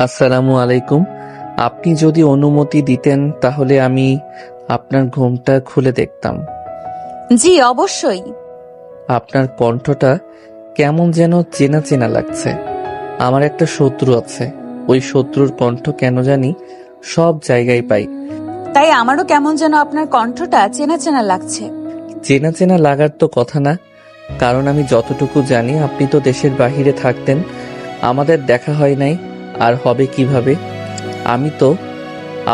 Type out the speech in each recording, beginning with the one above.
আসসালামু আলাইকুম। আপনি যদি অনুমতি দিতেন তাহলে আমি আপনার ঘুমটা খুলে দেখতাম। জি অবশ্যই। আপনার কণ্ঠটা কেমন যেন চেনা চেনা লাগছে। আমার একটা শত্রু আছে, ওই শত্রুর কণ্ঠ কেন জানি সব জায়গায় পাই। তাই আমারও কেমন যেন আপনার কণ্ঠটা চেনা চেনা লাগছে। চেনা চেনা লাগার তো কথা না, কারণ আমি যতটুকু জানি আপনি তো দেশের বাহিরে থাকতেন, আমাদের দেখা হয় নাই, আর হবে কিভাবে? আমি তো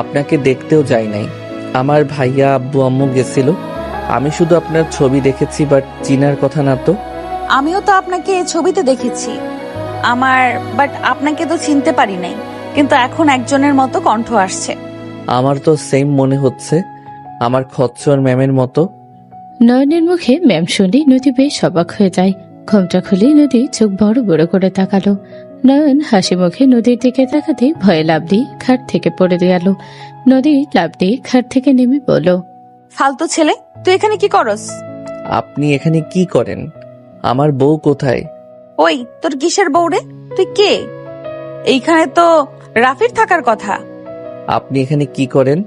আপনাকে দেখতেও যাই নাই। আমার ভাইয়া আব্বু আম্মু গেছিল, আমি শুধু আপনার ছবি দেখেছি, বাট চিনার কথা না তো। আমিও তো আপনাকে ছবিতে দেখেছি বাট আপনাকে তো চিনতে পারি নাই, কিন্তু এখন একজনের মতো কণ্ঠ আসছে। আমার তো সেম মনে হচ্ছে, আমার খচ্চর ম্যামের মতো। নয়নের মুখে ম্যাম শুনে নদী বেশ অবাক হয়ে যায়। ঘোমটা খুলে নদী চোখ বড় বড় করে তাকালো। নয়ন হাসি মুখে নদীর দিকে তাকাতে ভয়ে লাফ দিয়ে খাট থেকে পড়ে গেল। নদী লাফ দিয়ে খাট থেকে নেমে বলল, ফালতু ছেলে, তুই এখানে কি করস? আপনি এখানে কি করেন? আমার বউ কোথায়? ওই তোর কিসের বউরে? তুই কে? এইখানে তো রাফির থাকার কথা। আপনি এখানে কি করেন?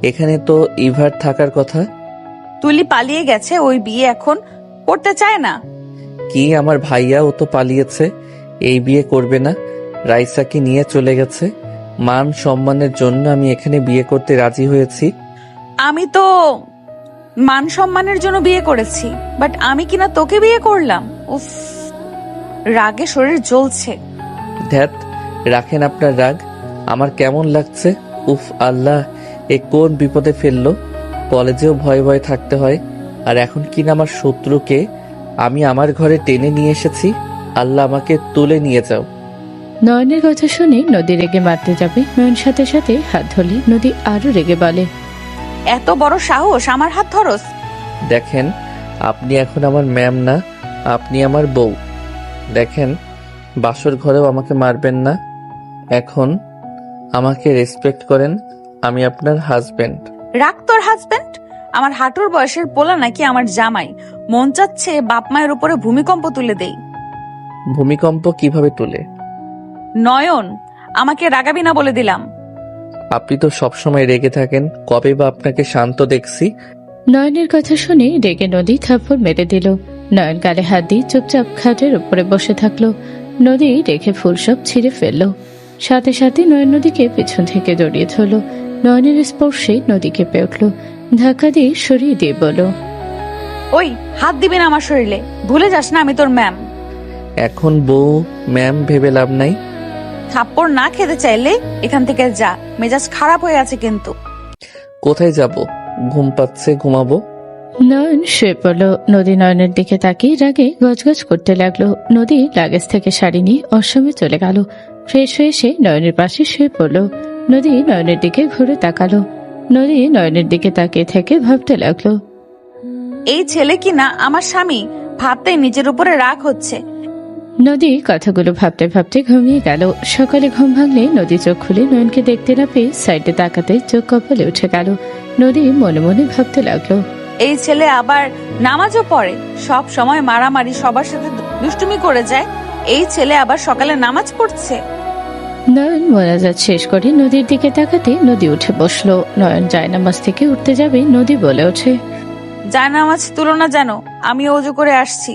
এখানে তো ইভার থাকার কথা। তুলি পালিয়ে গেছে, ওই বিয়ে এখন করতে চায় না। কি, আমার ভাইয়া ও তো পালিয়েছে, এই বিয়ে করবে না, রাইসাকে নিয়ে চলে গেছে। মান সম্মানের জন্য আমি এখানে বিয়ে করতে রাজি হয়েছি। আমি তো মান সম্মানের জন্য বিয়ে করেছি, বাট আমি কিনা তোকে বিয়ে করলাম। উফ, রাগে শরীর জ্বলছে। ধ্যাত, রাখেন আপনার রাগ, আমার কেমন লাগছে। উফ আল্লাহ, এ কোন বিপদে ফেললো। কলেজেও ভয়ে ভয়ে থাকতে হয়, আর এখন কিনা আমার শত্রুকে আমি আমার ঘরে টেনে নিয়ে এসেছি। আল্লাহ আমাকে তুলে নিয়ে যাও। নয়নের কথা শুনে নদী রেগে মারতে যাবে, নয়ন সাথে সাথে হাত ধরলে নদী আরো রেগে বলে, এত বড় সাহস আমার হাত ধরস? দেখেন, আপনি এখন আমার ম্যাম না, আপনি আমার বউ। দেখেন, বাসর ঘরেও আমাকে মারবেন না। এখন আমাকে রেসপেক্ট করেন, আমি আপনার হাজবেন্ড। রাখ তোর হাজবেন্ড। আমার হাঁটুর বয়সের পোলা নাকি আমার জামাই? মন চাচ্ছে বাপ মায়ের উপরে ভূমিকম্প তুলে দেই। ভূমিকম্প কিভাবে তুলে? নয়ন, আমাকে রাগাবি না বলে দিলাম। আপনি তো সবসময় রেগে থাকেন, কবে বা আপনাকে শান্ত দেখছি? নয়নের কথা শুনে রেগে নদী থাপ্পড় মেরে দিল। নয়ন গালে হাত দিয়ে চুপচাপ খাটের উপরে বসে থাকলো। নদী রেখে ফুল সব ছিঁড়ে ফেললো। সাথে সাথে নয়ন নদীকে পেছন থেকে জড়িয়ে ধরলো। নয়নের স্পর্শে নদী কেঁপে উঠল, ধাক্কা দিয়ে সরিয়ে দিয়ে বলল, ওই হাত দিবি না আমার শরীরে, ভুলে যাস না আমি তোর ম্যাম। এখন বউ ম্যাম ভেবে লাভ নাই। থাপ্পড় না খেতে চাইলে এখান থেকে যা, মেজাজ খারাপ হয়ে আছে কিন্তু। কোথায় যাব? ঘুম পাচ্ছে, ঘুমাবো। নয়ন শুয়ে পড়ল। নদী নয়নের দিকে তাকিয়ে রাগে গজগজ করতে লাগলো। নদী লাগেজ থেকে শাড়ি নিয়ে অসমে চলে গেল। ফ্রেশ হয়ে এসে নয়নের পাশে শুয়ে পড়ল। নদী নয়নের দিকে ঘুরে তাকালো। নদী নয়নের দিকে তাকিয়ে থেকে ভাবতে লাগলো, এই ছেলে কিনা আমার স্বামী, ভাবতে নিজের উপরে রাগ হচ্ছে। নদী কথাগুলো ভাবতে ভাবতে ঘুমিয়ে গেল। সকালে ঘুম ভাঙলে নদী চোখ খুলে নয়নকে দেখতে না পেয়ে সাইডে তাকাতে চোখ কপালে উঠে গেল। নদী মনে মনে ভাবতে লাগলো, এই ছেলে আবার নামাজও পড়ে, সব সময় মারামারি, সবার সাথে দুষ্টুমি করে যায়। এই ছেলে আবার সকালে নামাজ পড়ছে। নয়ন মোনাজাত শেষ করে নদীর দিকে তাকাতে নদী উঠে বসলো। নয়ন জায়নামাজ থেকে উঠতে যাবে, নদী বলে ওঠে, জায়নামাজ তুলো না যেন, আমি ওযু করে আসছি।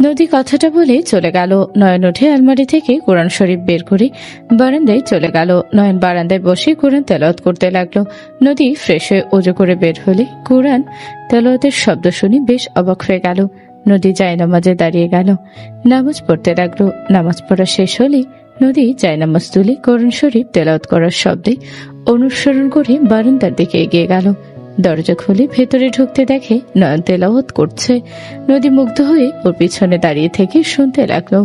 নদী কথাটা বলে চলে গেল। নয়ন উঠে আলমারি থেকে কোরআন শরীফ বের করে বারান্দায় চলে গেল। নয়ন বারান্দায় বসে কোরআন তেলাওয়াত করতে লাগলো। নদী ফ্রেশ হয়ে ওযু করে বের হলে কোরআন তেলাওয়াতের শব্দ শুনে বেশ অবাক হয়ে গেল। নদী জায়নামাজে দাঁড়িয়ে গেল, নামাজ পড়তে লাগলো। নামাজ পড়া শেষ হলে নদী জায়নামাজ তুলে কোরআন শরীফ তেলাওয়াত করার শব্দে অনুসরণ করে বারান্দার দিকে এগিয়ে গেল। দরজা খুলে ভেতরে ঢুকতে দেখে নয়ন তেলাওয়াত করছে। নদী মুগ্ধ হয়ে ওর পিছনে দাঁড়িয়ে থেকে শুনতে লাগলো।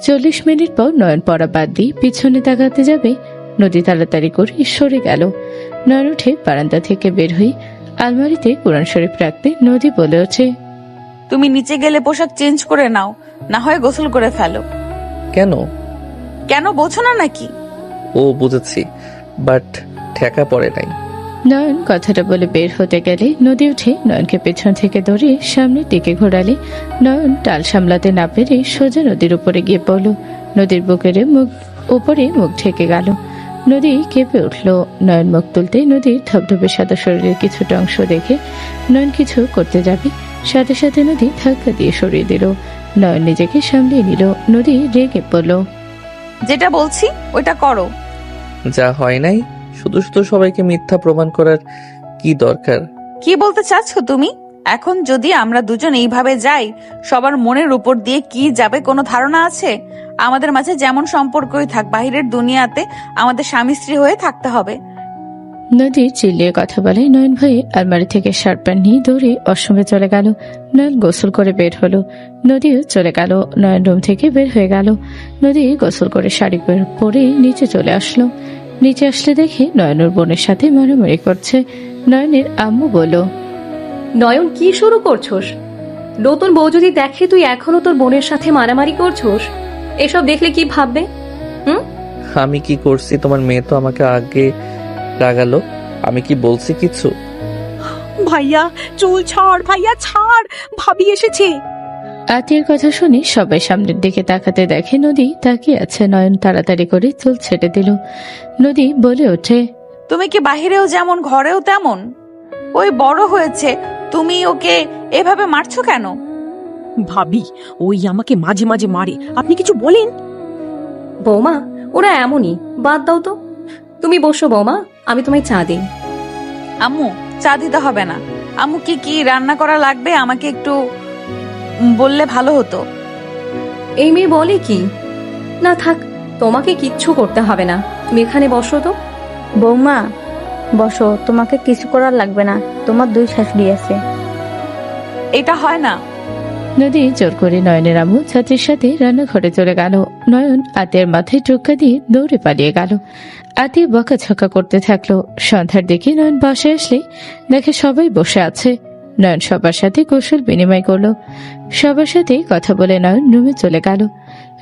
40 মিনিট পর নয়ন পড়া বাদ দিয়ে পিছনে তাকাতে যাবে, নদী তাড়াতাড়ি করে সরে গেল। নয়ন উঠে বারান্দা থেকে বের হয়ে আলমারিতে কোরআন শরীফ রাখতে নদী বলে ওঠে, তুমি নিচে গেলে পোশাক চেঞ্জ করে নাও, না হয় গোসল করে ফেলো। কেন? কেন বোঝো না নাকি? ও বুঝেছি, বাট ঠেকা পড়ে নাই। নয়ন কথাটা বলে বের হতে গেলে নদী উঠে নয়নকে পেছন থেকে ধরে সামনের দিকে ঘোরালে নয়ন টাল সামলাতে না পেরে সোজা নদীর উপরে গিয়ে পড়ল। নদীর বুকের মুখ উপরে মুখ ঢেকে গেল। নদী কেঁপে উঠল। নয়ন মুখ তুলতে নদীর ধবধবে সাদা শরীরের কিছুটা অংশ দেখে নয়ন কিছু করতে যাবে, সাথে সাথে নদী ধাক্কা দিয়ে সরিয়ে দিল। নয়ন নিজেকে সামলিয়ে নিল। নদী রেগে পড়ল। যেটা বলছি ওইটা করো। যা হয় নাই শুধু শুধু সবাইকে মিথ্যা প্রমাণ করার কি দরকার? কি বলতে চাচ্ছ তুমি? এখন যদি আমরা দুজন এইভাবে যাই, সবার মনের উপর দিয়ে কি যাবে কোনো ধারণা আছে? আমাদের মাঝে যেমন সম্পর্কই থাক, বাহিরের দুনিয়াতে আমাদের স্বামী স্ত্রী হয়ে থাকতে হবে। নদী চিল্লিয়ে কথা বলে। নয়ন ভয়ে আলমারি থেকে শার্ট প্যান্ট নিয়ে দৌড়ে ওয়াশরুমে চলে গেল। নয়ন গোসল করে বের হলো। নদীও চলে গেল। নয়ন রুম থেকে বের হয়ে গেল। নদী গোসল করে শাড়ি পরে নিচে চলে আসলো। নিচে আসলে দেখে নয়নের বোনের সাথে মারামারি করছে। নয়নের আম্মু বলল, নয়ন, কি শুরু করছোস? নতুন বউ যদি দেখে তুই এখনো তোর বোনের সাথে মারামারি করছোস, এসব দেখলে কি ভাববে? আমি কি করছি? তোমার মেয়ে তো আমাকে আগে রাগালো। আমি কি বলছি কিছু? ভাইয়া চুল ছাড়, ভাইয়া ছাড়, ভাবি এসেছে। আতিয়ার কথা শুনে সবাই সামনের দিকে তাকাতে দেখে নদী তাকিয়ে আছে। নয়ন তাড়াতাড়ি করে চুল ছেটে দিল। নদী বলে ওঠে, তুমি কি বাহিরেও যেমন ঘরেও তেমন? ওই বড় হয়েছে, তুমি ওকে এভাবে মারছো কেন? ভাবি ওই আমাকে মাঝে মাঝে মারে, আপনি কিছু বলেন? বৌমা, ওরা এমনই, বাদ দাও তো। তুমি বসো বৌমা, আমি তোমায় চা দিই। আম্মু, চা দিতে হবে না। আম্মু কি কি রান্না করা লাগবে আমাকে একটু বললে ভালো হতো। এই মেয়ে বলে কি? না থাক, তোমাকে কিচ্ছু করতে হবে না, তুমি এখানে বসো তো। বৌমা বসো, তোমাকে কিছু করার লাগবে না, তোমার দুই শাশুড়ি আছে। এটা হয় না। নদী জোর করে নয়নের আম্মু ছাত্রীর সাথে রান্নাঘরে চলে গেল। নয়ন আতিয়ার মাথায় টোক্কা দিয়ে দৌড়ে পালিয়ে গেল। আতিয়া বকাঝকা করতে থাকলো। সন্ধ্যার দিকে নয়ন বাসায় আসলে দেখে সবাই বসে আছে। নয়ন সবার সাথে কৌশল বিনিময় করলো। সবার সাথে কথা বলে নয়ন রুমে চলে গেল।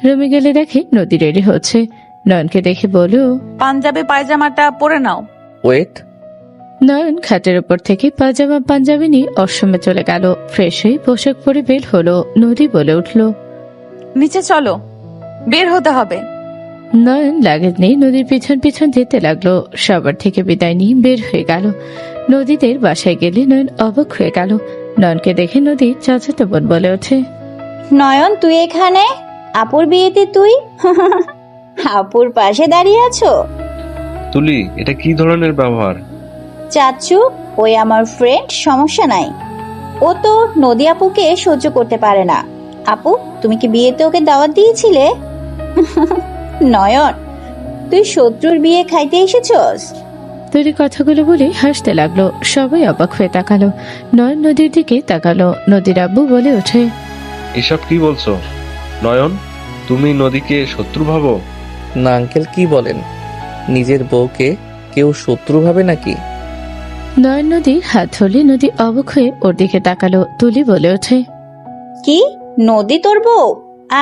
রুমে গেলে দেখে নদী রেডি হচ্ছে। নয়নকে দেখে বলল, পাঞ্জাবি পায়জামাটা পরে নাও। ওয়েট। নয়ন খাটের উপর থেকে পাজামা পাঞ্জাবি নিয়ে ওয়াশরুমে চলে গেল। ফ্রেশ হয়ে পোশাক পরে বের হলো। নদী বলে উঠল, নিচে চলো, বের হতে হবে। নয়ন লাগেজ নেই নদীর পিছন পিছন যেতে লাগলো। সবার থেকে বিদায় নিয়ে বের হয়ে গেল। নদীদের বাসায় গেলে নয়ন অবাক হয়ে গেল। নয়নকে দেখে নদী চাচাতো বোন বলে ওঠে, নয়ন, তুই এখানে? আপুর বিয়েতে তুই আপুর পাশে দাঁড়িয়ে আছো? তুলি, এটা কি ধরনের ব্যবহার? চাচ্চু, ওই আমার ফ্রেন্ড, সমস্যা নাই। ও তো নদী আপুকে সহ্য করতে পারে না। আপু, তুমি কি বিয়েতে ওকে দাওয়াত দিয়েছিলে? নয়ন, তুই শত্রুর বিয়ে খাইতে এসেছস? তৈরি কথাগুলো বলে হাসতে লাগলো। সবাই অবাক হয়ে তাকালো। নয়ন নদীর দিকে তাকালো। নদীর আব্বু বলে ওঠে, এসব কি বলছো? নয়ন, তুমি নদীকে শত্রু ভাবো? না আঙ্কেল, কি বলেন? নিজের বউকে কেউ শত্রু ভাবে নাকি? নয়ন নদীর হাত ধরলে নদী অবাক হয়ে ওর দিকে তাকালো। তুলি বলে ওঠে, কি, নদী তোর বউ?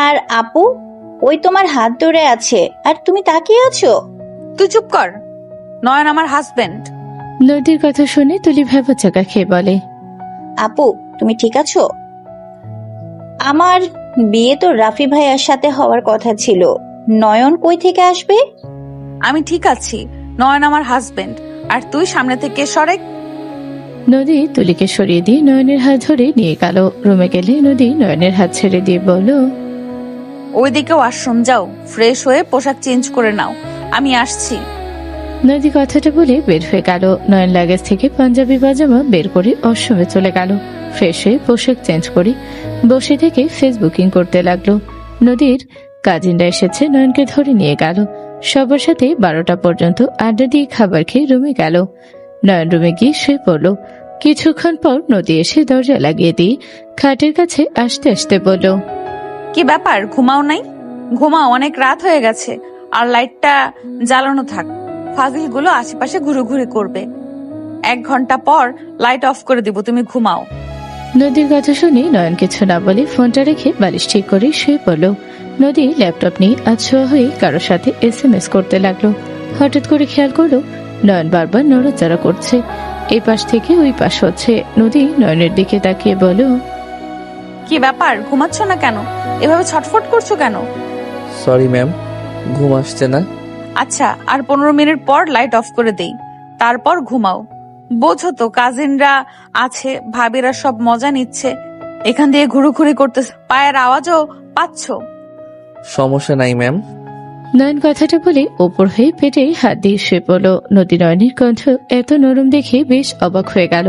আর আপু ওই তোমার হাত ধরে আছে আর তুমি তাকিয়ে আছো? তুই চুপ কর। নয়ন আমার হাজবেন্ড। নদীর কথা শুনে তুলি ভেবাচাকা খেয়ে বলে, আপু, তুমি ঠিক আছো? আমার বিয়ে তো রাফি ভাইয়ার সাথে হওয়ার কথা ছিল। নয়ন কই থেকে আসবে? আমি ঠিক আছি। নয়ন আমার হাজবেন্ড। আর তুই সামনে থেকে সরে। নদী তুলিকে সরিয়ে দিয়ে নয়নের হাত ধরে নিয়ে গেল। রুমে গেলে নদী নয়নের হাত ছেড়ে দিয়ে বলল, ওইদিকে ওয়াশরুম যাও, ফ্রেশ হয়ে পোশাক চেঞ্জ করে নাও, আমি আসছি। নদী কথাটা বলে বের হয়ে গেল। নয়ন লাগেজ থেকে পাঞ্জাবি পাজামা বের করে ওয়াশরুমে চলে গেল। ফ্রেশ হয়ে পোশাক চেঞ্জ করে বসে থেকে ফেসবুকিং করতে লাগলো। নদীর কাজিনরা এসেছে, নয়নকে ধরে নিয়ে গেল। সবার সাথে 12টা পর্যন্ত আড্ডা দিয়ে খাবার খেয়ে রুমে গেল। নয়ন রুমে গিয়ে শুয়ে পড়ল। কিছুক্ষণ পর নদী এসে দরজা লাগিয়ে দিয়ে খাটের কাছে আসতে আসতে বলল, কি ব্যাপার, ঘুমাও নাই? ঘুমাও, অনেক রাত হয়ে গেছে। আর লাইটটা জ্বালানো থাক, ফাজিলগুলো আশেপাশে ঘুরোঘুরি করবে। 1 ঘন্টা পর লাইট অফ করে দিব, তুমি ঘুমাও। নদীর কথা শুনে নয়ন কিছু না বলে ফোনটা রেখে বালিশ ঠিক করে শুয়ে পড়ল। নদী ল্যাপটপ নিয়ে আছোয়া হয়ে কারোর সাথে SMS করতে লাগলো। হঠাৎ করে খেয়াল করলো নয়ন বারবার নড়াচড়া করছে। এই পাশ থেকে ওই পাশ হচ্ছে। নদী নয়নের দিকে তাকিয়ে বলল, কি ব্যাপার, ঘুমাচ্ছ না কেন? এভাবে ছটফট করছো কেন? সরি ম্যাম, ঘুম আসছে না। আচ্ছা, আর 15 মিনিট পর লাইট অফ করে দেই, তারপর ঘুমাও। বোঝো তো, কাজিনরা আছে, ভাবিরা সব মজা নিচ্ছে, এখান দিয়ে ঘুরুঘুরি করতেছে, পায়ের আওয়াজও পাচ্ছ। সমস্যা নাই ম্যাম। নয়ন কথাটা বলে ওপর হয়ে পেটে হাত দিয়ে শুয়ে পড়ল। নদী নয়নের কণ্ঠ এত নরম দেখে বেশ অবাক হয়ে গেল।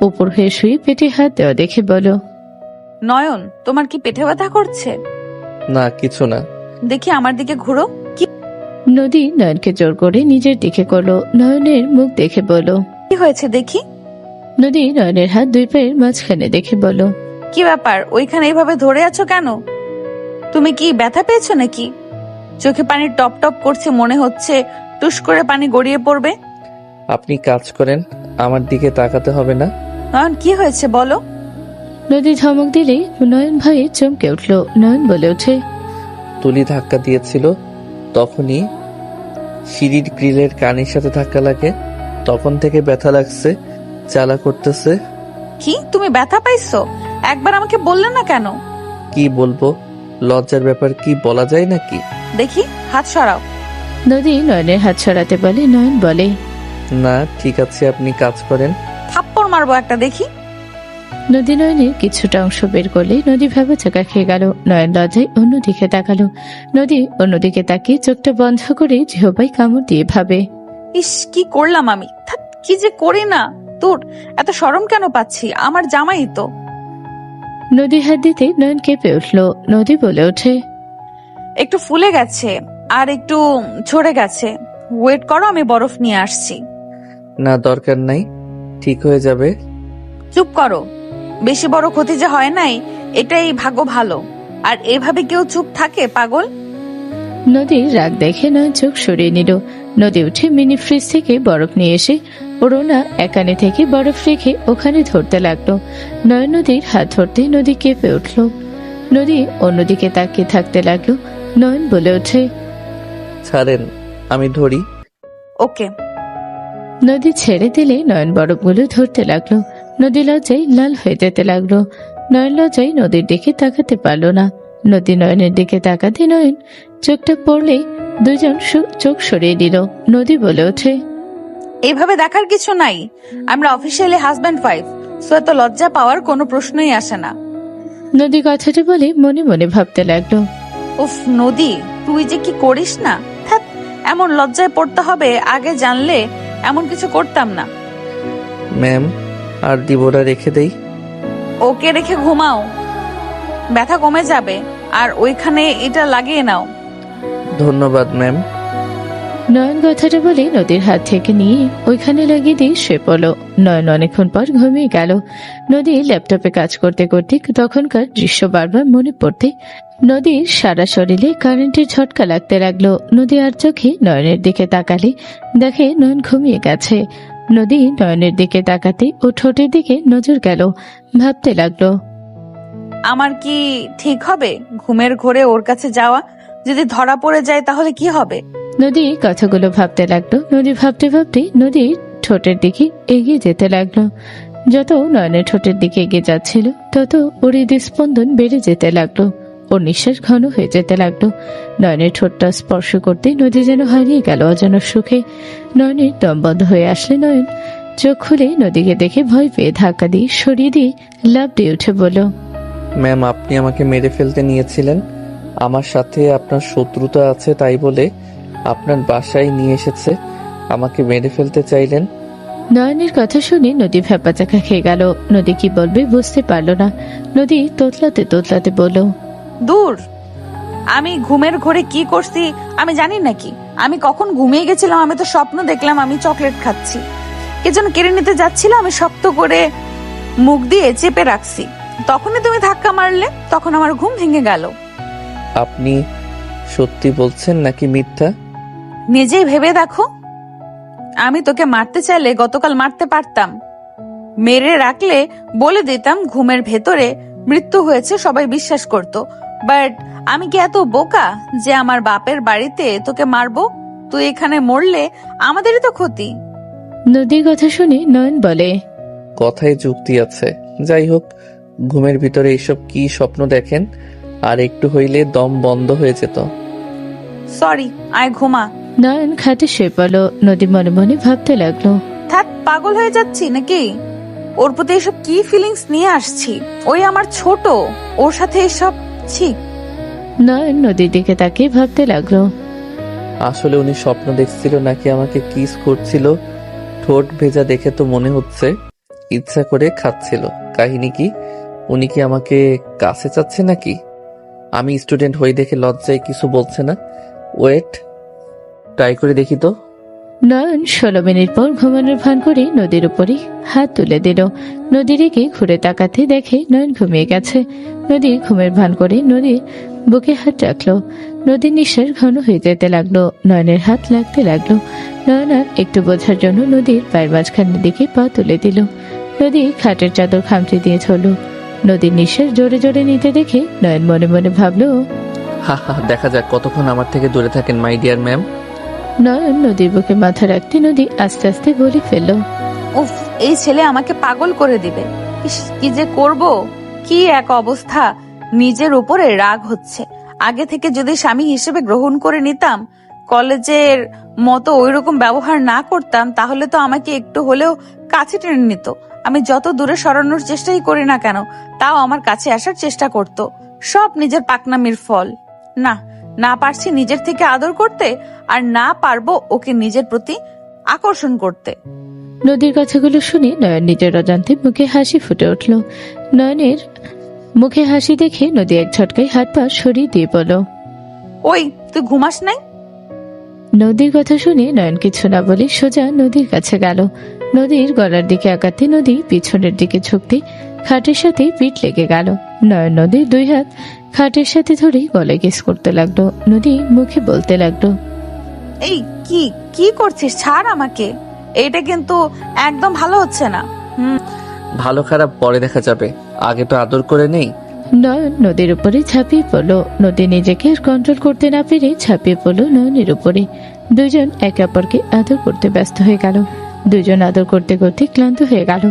ওপর হয়ে শুয়ে পেটে হাত দেওয়া দেখে বলল, নয়ন, তোমার কি পেটে ব্যথা করছে? না, কিছু না। দেখি আমার দিকে ঘুরো। নদী নয়নকে জোর করে নিজের দিকে করলো। নয়নের মুখ দেখে বলল, কি হয়েছে দেখি? নদী নয়নের হাত দুই পায়ের মাঝখানে দেখে বলল, কি ব্যাপার, ওইখানে এইভাবে ধরে আছো কেন? তুমি কি ব্যথা পেয়েছো নাকি? চোখে পানি টপ টপ করছে, মনে হচ্ছে টুস করে পানি গড়িয়ে পড়বে। আপনি কাজ করেন, আমার দিকে তাকাতে হবে না। নয়ন, কি হয়েছে বলো। নদী ধমক দিলেই নয়ন ভয়ে চমকে উঠল। নয়ন বলে ওঠে, তুলি ধাক্কা দিয়েছিল, তখনই সিঁড়ির গ্রিলের কানের সাথে ধাক্কা লাগে, তখন থেকে ব্যথা লাগছে, জ্বালা করতেছে। কি, তুমি ব্যথা পাইছো? একবার আমাকে বললে না কেন? কি বলবো, লজ্জার ব্যাপার, কি বলা যায় নাকি? দেখি, হাত সরাও। নদী নয়নের হাত সরাতে বলে। নয়ন বলে, না ঠিক আছে, আপনি কাজ করেন। থাপ্পড় মারবো একটা, দেখি। নদী নয়নের কিছুটা অংশ বের করলে নদী ভাবে চাকা খেয়ে গেল। নয়ন লজ্জায় অন্যদিকে তাকালো। নদী অন্যদিকে তাকিয়ে চোখটা বন্ধ করে জিহ্বায় কামড় দিয়ে ভাবে, ইস, কি করলাম আমি, ধ্যাৎ, কি যে করি না। তোর এত শরম কেন পাচ্ছি, আমার জামাই তো। নদী হাত দিতে নয়ন কেঁপে উঠল। নদী বলে ওঠে, একটু ফুলে গেছে আর একটু ঝরে গেছে, ওয়েট করো, আমি বরফ নিয়ে আসছি। না দরকার নাই, ঠিক হয়ে যাবে। চুপ করো, বেশি বড় ক্ষতি যে হয় নাই, এটাই ভাগ্য ভালো। আর এভাবে কেউ চুপ থাকে, পাগল? নদীর রাগ দেখে নয়ন চোখ সরিয়ে নিল। নদী উঠে মিনি ফ্রিজ থেকে বরফ নিয়ে এসে ওড়না একানে থেকে বরফ রেখে ওখানে ধরতে লাগলো। নয়ন নদীর হাত ধরতে নদী কেঁপে উঠল। নদী অন্যদিকে তাকিয়ে থাকতে লাগলো। নয়ন বলে ওঠে, ছাড়েন, আমি ধরি। ওকে। নদী ছেড়ে দিলে নয়ন বরফগুলো ধরতে লাগলো। নদী লজ্জায় লাল হয়ে যেতে লাগলো। নয়ন লজ্জায় নদীর দিকে তাকাতে পারলো না। নদী নয়নের দিকে তাকাতে নয়ন চোখটা পড়লে দুজন চোখ সরিয়ে দিল। নদী বলে ওঠে, এইভাবে দেখার কিছু নাই, আমরা অফিসিয়ালি হাজব্যান্ড ওয়াইফ, সো এত লজ্জা পাওয়ার কোনো প্রশ্নই আসে না। নদী কথাটা বলে মনে মনে ভাবতে লাগলো, উফ নদী, তুই যে কি করিস না, ধ্যাৎ, এমন লজ্জায় পড়তে হবে, আগে জানলে এমন কিছু করতাম না। ম্যাম, আর দিবরা রেখে দেই? ওকে রেখে ঘুমাও, ব্যথা কমে যাবে, আর ওইখানে এটা লাগিয়ে নাও। ধন্যবাদ ম্যাম। নয়ন কথাটা বলে নদীর হাত থেকে নিয়ে ওইখানে লাগিয়ে দিয়ে শুয়ে পড়ল। নয়ন অনেকক্ষণ পর ঘুমিয়ে গেল। নদী ল্যাপটপে কাজ করতে করতে তখনকার দৃশ্য বারবার মনে পড়তে নদীর সারা শরীরে কারেন্টের ঝটকা লাগতে লাগলো। নদী আর চোখে নয়নের দিকে তাকালে দেখে নয়ন ঘুমিয়ে গেছে। নদী নয়নের দিকে তাকাতে ও ঠোঁটের দিকে নজর গেল। ভাবতে লাগলো, আমার কি ঠিক হবে ঘুমের ঘোরে ওর কাছে যাওয়া? যদি ধরা পড়ে যায় তাহলে কি হবে? নদী কথাগুলো ভাবতে লাগলো। নদী ভাবতে ভাবতে নদীর ঠোঁটের দিকে এগিয়ে যেতে লাগলো। যত নয়নের ঠোঁটের দিকে এগিয়ে যাচ্ছিল তত ওর হৃদস্পন্দন বেড়ে যেতে লাগলো। ওর নিঃশ্বাস ঘন হয়ে যেতে লাগলো। নয়নের ঠোঁটটা স্পর্শ করতে নদী যেন হারিয়ে গেল অজানা সুখে। নয়নের দম বন্ধ হয়ে আসলে নয়ন চোখ খুলে নদীকে দেখে ভয় পেয়ে ধাক্কা দিয়ে সরিয়ে দিয়ে লাফ দিয়ে উঠে বলল, ম্যাম, আপনি আমাকে মেরে ফেলতে নিয়েছিলেন, আমার সাথে আপনার শত্রুতা আছে তাই বলে আপনার বাসায় নিয়ে এসেছে, আমাকে মেরে ফেলতে চাইলেন। নয়নের কথা শুনে নদী ভ্যাপাচাকা খেয়ে গেল। নদী কি বলবে বুঝতে পারলো না। নদী তোতলাতে তোতলাতে বলল, দূর, আমি ঘুমের ঘোরে কি করছি আমি জানি নাকি? আমি কখন ঘুমিয়ে গেছিলাম? আমি তো স্বপ্ন দেখলাম আমি চকলেট খাচ্ছি, কে যেন কেড়ে নিতে যাচ্ছিল, আমি শক্ত করে মুখ দিয়ে চেপে রাখছি, তখনই তুমি ধাক্কা মারলে, তখন আমার ঘুম ভেঙে গেল। আপনি সত্যি বলছেন নাকি মিথ্যা? নিজেই ভেবে দেখো, আমি তোকে মারতে চাইলে গতকাল মারতে পারতাম, মেরে রাখলে বলে দিতাম ঘুমের ভেতরে মৃত্যু হয়েছে, সবাই বিশ্বাস করত। বাট আমি কি এত বোকা যে আমার বাপের বাড়িতে তোকে মারবো? তুই এখানে মরলে আমাদেরই তো ক্ষতি। নদীর কথা শুনে নয়ন বলে, কথায় যুক্তি আছে। যাই হোক, ঘুমের ভিতরে এইসব কি স্বপ্ন দেখেন? আর একটু হইলে দম বন্ধ হয়ে যেত। সরি, আয় ঘুমা। নয়ন খাটে শুয়ে পড়ল। নদী মনে মনে ভাবতে লাগলো, থাক, পাগল হয়ে যাচ্ছি নাকি? ওর প্রতি এসব কি ফিলিংস নিয়ে আসছি? ওই আমার ছোট, ওর সাথে এসব ছি। নয়ন নদীর দিকে তাকিয়ে ভাবতে লাগলো। আসলে উনি স্বপ্ন দেখছিল নাকি আমাকে কিস করছিল? ঠোঁট ভেজা দেখে তো মনে হচ্ছে ইচ্ছা করে খাচ্ছিল। কাহিনী কি? উনি কি আমাকে কাছে চাচ্ছে নাকি? আমি স্টুডেন্ট হয়ে দেখে লজ্জায় কিছু বলছে না। ওয়েট, ট্রাই করে দেখি তো। নয়ন 16 মিনিট পর ঘুমানোর ভান করে নদীর উপরে হাত তুলে দিল। নদীর দিকে ঘুরে তাকাতে দেখে নয়ন ঘুমিয়ে গেছে। নদী ঘুমের ভান করে নদীর বুকে হাত রাখলো। নদীর নিঃশ্বাস ঘন হয়ে যেতে লাগলো। নয়নের হাত লাগতে লাগলো। নয়ন আর একটু বোঝার জন্য নদীর পায়ের মাঝখানের দিকে পা তুলে দিল। নদী খাটের চাদর খামচে দিয়ে চলল। নদীর নিঃশ্বাস জোরে জোরে নিতে দেখে নয়ন মনে মনে ভাবলো, হা হা, দেখা যাক কতক্ষণ আমার থেকে দূরে থাকেন মাই ডিয়ার ম্যাম। নয়ন নদীর বুকে মাথা রাখতে নদী আস্তে আস্তে বলে ফেলল, উফ, এই ছেলে আমাকে পাগল করে দিবে। ইস, কি যে করব, কি এক অবস্থা। নিজের উপরে রাগ হচ্ছে। আগে থেকে যদি স্বামী হিসেবে গ্রহণ করে নিতাম, কলেজের মতো ওইরকম ব্যবহার না করতাম, তাহলে তো আমাকে একটু হলেও কাছে টেনে নিত। আমি যত দূরে সরানোর চেষ্টাই করি না কেন, তাও আমার কাছে আসার চেষ্টা করত। সব নিজের পাকনামির ফল। না, না পারছি নিজের থেকে আদর করতে, আর না পারবো ওকে নিজের প্রতি আকর্ষণ করতে। নদীর কথাগুলো শুনে নয়ন নিজের অজান্তে মুখে হাসি ফুটে উঠল। নয়নের মুখে হাসি দেখে নদী এক ঝটকায় হাত পা সরিয়ে দিয়ে বলল, ওই, তুই ঘুমাস নাই? নদীর কথা শুনে নয়ন কিছু না বলে সোজা নদীর কাছে গেল। নদীর গলার দিকে আগাতে নদী পিছনের দিকে ঝুঁকতে খাটের সাথে পিঠ লেগে গেল। নয়ন নদীর 2 হাত খাটের সাথে ধরে গলায় কিস করতে লাগলো। নদী মুখে বলতে লাগলো, এই কি কি করছিস? ছাড় আমাকে। এইটা কিন্তু একদম ভালো হচ্ছে না। ভালো খারাপ পরে দেখা যাবে, আগে তো আদর করে নেই। নয়ন নদীর উপরে ঝাঁপিয়ে পড়ল। নদী নিজেকে আর কন্ট্রোল করতে না পেরে ঝাঁপিয়ে পড়ল নয়নের উপরে। দুজন একে অপরকে আদর করতে ব্যস্ত হয়ে গেল। দুজন আদর করতে করতে ক্লান্ত হয়ে গেল।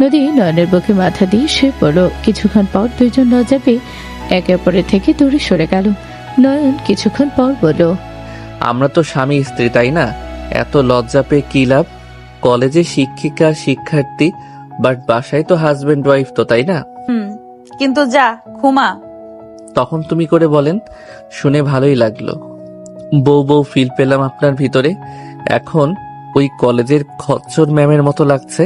নদী নয়নের বুকে মাথা দিয়ে শুয়ে পড়ল। কিছুক্ষণ পর দুজন লজ্জা পেয়ে একে অপরের থেকে দূরে সরে গেল। নয়ন কিছুক্ষণ পর বলল, আমরা তো স্বামী স্ত্রী, তাই না? এত লজ্জা পেয়ে কি লাভ? কলেজে শিক্ষিকা শিক্ষার্থী, বাট বাসায় তো হাজবেন্ড ওয়াইফ তো, তাই না? কিন্তু যা, ঘুমা। তখন তুমি করে বলেন, শুনে ভালোই লাগলো। বউ বউ ফিল পেলাম আপনার ভিতরে। এখন ওই কলেজের খচ্চর ম্যামের মতো লাগছে।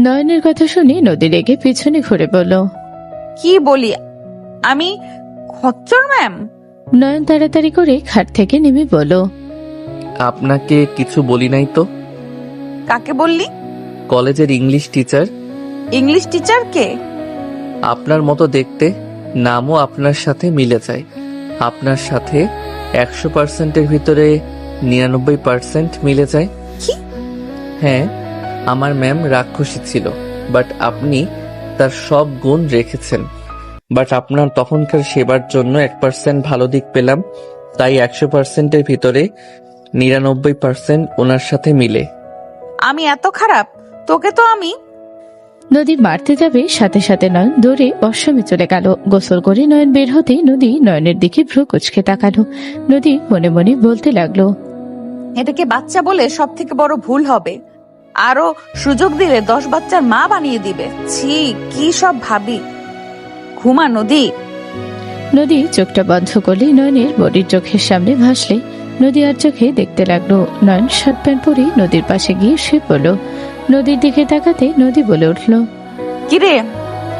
নয়নের কথা শুনে নদী রেগে পিছনে ঘুরে বলল, কি বলি আমি? খচ্চর ম্যাম? নয়ন তাড়াতাড়ি করে খাট থেকে নেমে বলল, আপনাকে কিছু বলি নাই তো? কাকে বললি? কলেজের ইংলিশ টিচার। ইংলিশ টিচার কে? আপনার মতো দেখতে, নামও আপনার সাথে মিলে যায়। আপনার সাথে 100%-এর ভিতরে 99% মিলে যায়। কি? হ্যাঁ, আমার ম্যাম রাক্ষসী ছিল, বাট আপনি তার সব গুণ রেখেছেন। বাট আপনার তখনকার সেবার জন্য 1% ভালো দিক পেলাম, তাই 100%-এর ভিতরে 99% ওনার সাথে মিলে। আমি এত খারাপ? তোকে তো আমি। নদী মারতে যাবে, সাথে সাথে নয়ন দৌড়ে ওয়াশরুমে চলে গেল। গোসল করে নয়ন বের হতে নদী নয়নের দিকে ভ্রু কুঁচকে তাকালো। নদী মনে মনে বলতে লাগলো, এটাকে বাচ্চা বলে সব থেকে বড় ভুল হবে। আরো সুযোগ দিলে 10 বাচ্চার মা বানিয়ে দিবে। ছি, কি সব ভাবি। ঘুমা নদী। নদী চোখটা বন্ধ করলে নয়নের বডির চোখের সামনে ভাসলে নদী আর চোখে দেখতে লাগলো। নয়ন শার্ট প্যান্ট পরে নদীর পাশে গিয়ে শুয়ে পড়ল। নদীর দিকে তাকাতে নদী বলে উঠল, কিরে,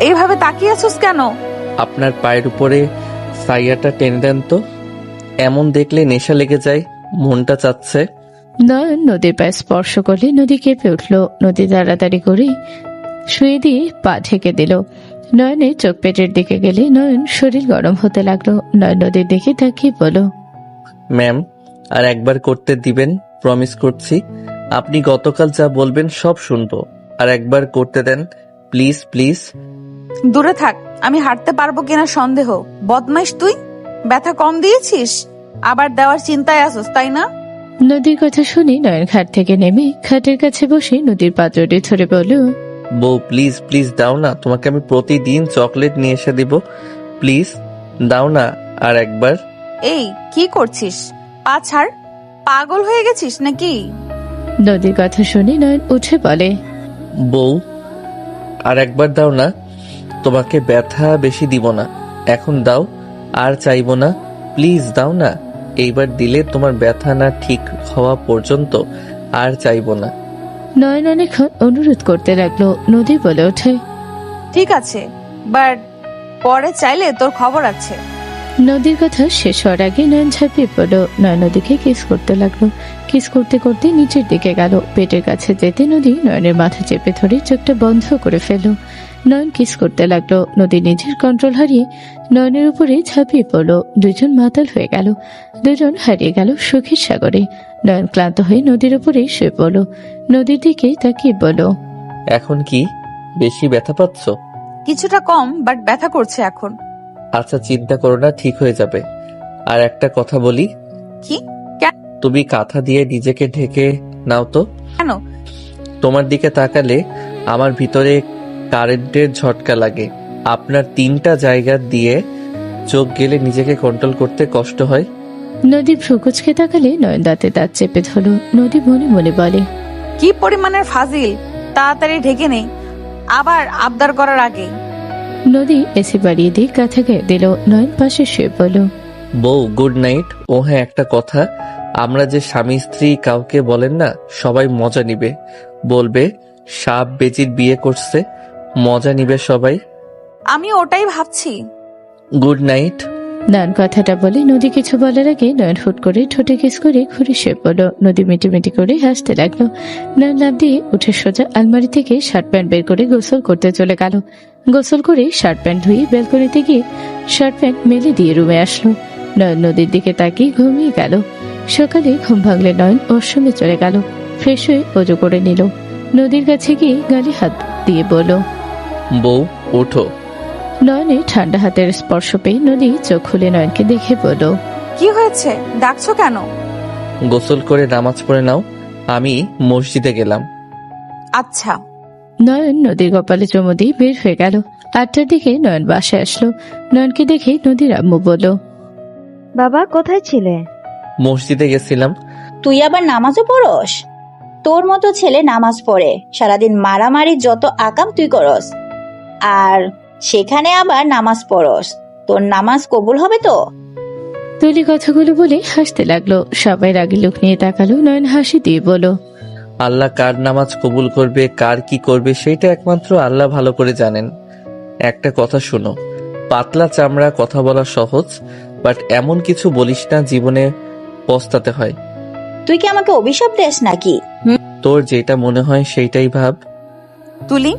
এইভাবে তাকিয়ে আছিস কেন? আপনার পায়ের উপরে সাইয়াটা টেনে দেন তো, এমন দেখলে নেশা লেগে যায়, মনটা চাচ্ছে। নয়ন নদীর পায়ে স্পর্শ করলে নদী কেঁপে উঠল। নদী তাড়াতাড়ি করে শুয়ে দিয়ে পা ঢেকে দিল। নয়নের চোখ পেটের দিকে গেলে নয়ন শরীর গরম হতে লাগলো। নয়ন নদীর দিকে তাকিয়ে বলল, ম্যাম, আর একবার করতে দিবেন? প্রমিস করছি, আপনি গতকাল যা বলবেন সব শুনবো। আর একবার করতে দেন প্লিজ প্লিজ। দূরে থাক, আমি হাঁটতে পারবো কিনা সন্দেহ। বদমাইশ তুই। ব্যথা কম দিয়েছিস, আবার দেওয়ার চিন্তায় আসোস, তাই না? নদীর কথা শুনে নয়ন খাট থেকে নেমে খাটের কাছে বসে নদীর পাত্রটি ধরে বলল, বউ প্লিজ প্লিজ দাও না, তোমাকে আমি প্রতিদিন চকলেট নিয়ে এসে দিব, প্লিজ দাও না আর একবার। এই কি করছিস? পা ছাড়, পাগল হয়ে গেছিস নাকি? নদীর কথা শুনে নয়ন উঠে বলে, বউ, আর একবার দাও না, তোমাকে ব্যথা বেশি দিব না, এখন দাও, আর চাইবো না, প্লিজ দাও না, এইবার দিলে তোমার ব্যথা না ঠিক হওয়া পর্যন্ত আর চাইবো না। নয়ন অনেকক্ষণ অনুরোধ করতে লাগলো। নদী বলে ওঠে, ঠিক আছে, বাট পরে চাইলে তোর খবর আছে। নদীর কথা শেষ হওয়ার আগে নয়ন ঝাঁপিয়ে পড়লো। নয়ন নদীকে কিস করতে লাগলো। কিস করতে করতে নিচের দিকে গেল। পেটের কাছে যেতে নদী নয়নের মাথা চেপে ধরে চোখটা বন্ধ করে ফেলল। নয়ন কিস করতে লাগলো। নদী নিজের কন্ট্রোল হারিয়ে নয়নের উপরে ঝাঁপিয়ে পড়লো। দুজন মাতাল হয়ে গেল। দুজন হারিয়ে গেল সুখের সাগরে। নয়ন ক্লান্ত হয়ে নদীর উপরে শুয়ে পড়ল। নদীর দিকে তাকিয়ে বলল, এখন কি বেশি ব্যথা পাচ্ছ? কিছুটা কম, বাট ব্যথা করছে এখন। আচ্ছা, চিন্তা করো না, ঠিক হয়ে যাবে। আর একটা কথা বলি, কি? তুমি কাঁথা দিয়ে নিজেকে ঢেকে নাও তো। কেন? তোমার দিকে তাকালে আমার ভিতরে কারেন্টের ঝটকা লাগে। আপনার 3টা জায়গা দিয়ে চোখ গেলে নিজেকে কন্ট্রোল করতে কষ্ট হয়। নদী ভ্রুকুচকে তাকালে নয়ন দাঁতে দাঁত চেপে ধরল। নদী মনে মনে বলে, কি পরিমাণের ফাজিল! তাড়াতাড়ি ঢেকে নেই, আবার আবদার করার আগে। নদী এসি বাড়িয়ে দিয়ে কাঁথা গায়ে দিল। নয়ন পাশে শুয়ে পড়ল। বউ, গুড নাইট। ও হ্যাঁ, একটা কথা, আমরা যে স্বামী স্ত্রী কাউকে বলেন না, সবাই মজা নিবে, বলবে সাপ বেজির বিয়ে করছে, মজা নিবে সবাই। আমি ওটাই ভাবছি। Good night. নয়ন কথাটা বলে নদী কিছু বলার আগে নয়ন হুট করে ঠোঁটে কিস করে ঘুরে শুয়ে পড়ল। নদী মিটিমিটি করে হাসতে লাগলো। নয়ন লাফ দিয়ে উঠে সোজা আলমারি থেকে শার্ট প্যান্ট বের করে গোসল করতে চলে গেল। গোসল করে শার্ট প্যান্ট ধুয়ে ব্যালকনিতে গিয়ে শার্ট প্যান্ট মেলে দিয়ে রুমে আসলো। নয়ন নদীর দিকে তাকিয়ে ঘুমিয়ে গেল। সকালে ঘুম ভাঙলে নয়ন ওয়াশরুমে চলে গেল। ফ্রেশ হয়ে ওজু করে নিল। নদীর কাছে গিয়ে গালে হাত দিয়ে বলল, বউ, ওঠো। নয়নে ঠান্ডা হাতের স্পর্শ পেয়ে নদী চোখ খুলে নয়নকে দেখে বলল, কি হয়েছে? ডাকছো কেন? গোসল করে নামাজ পড়ে নাও, আমি মসজিদে গেলাম। আচ্ছা। নয়ন নদীর কপালে চুমু দিয়ে বের হয়ে গেল। 8টার দিকে নয়ন বাসায় আসলো। নয়নকে দেখে নদীর আম্মু বলল, বাবা কোথায় ছিলে? মসজিদে গেছিলাম। তুই আবার নামাজও পড়স? তোর মতো ছেলে নামাজ পড়ে, সারাদিন মারামারি যত আকাম তুই করস, আর সেখানে আবার নামাজ পড়স, তোর নামাজ কবুল হবে তো? তুলি কথাগুলো বলে হাসতে লাগলো। সবাই রাগি লোক নিয়ে তাকালো। নয়ন হাসি দিয়ে বলল, আল্লাহ কার নামাজ কবুল করবে, কার কি করবে, সেটা একমাত্র আল্লাহ ভালো করে জানেন। একটা কথা শোনো, পাতলা চামড়া, কথা বলা সহজ, বাট এমন কিছু বলিস না জীবনে পস্তাতে হয়। তুই কি আমাকে অভিশাপ দেস নাকি? তোর যেটা মনে হয় সেইটাই ভাব। তুলি,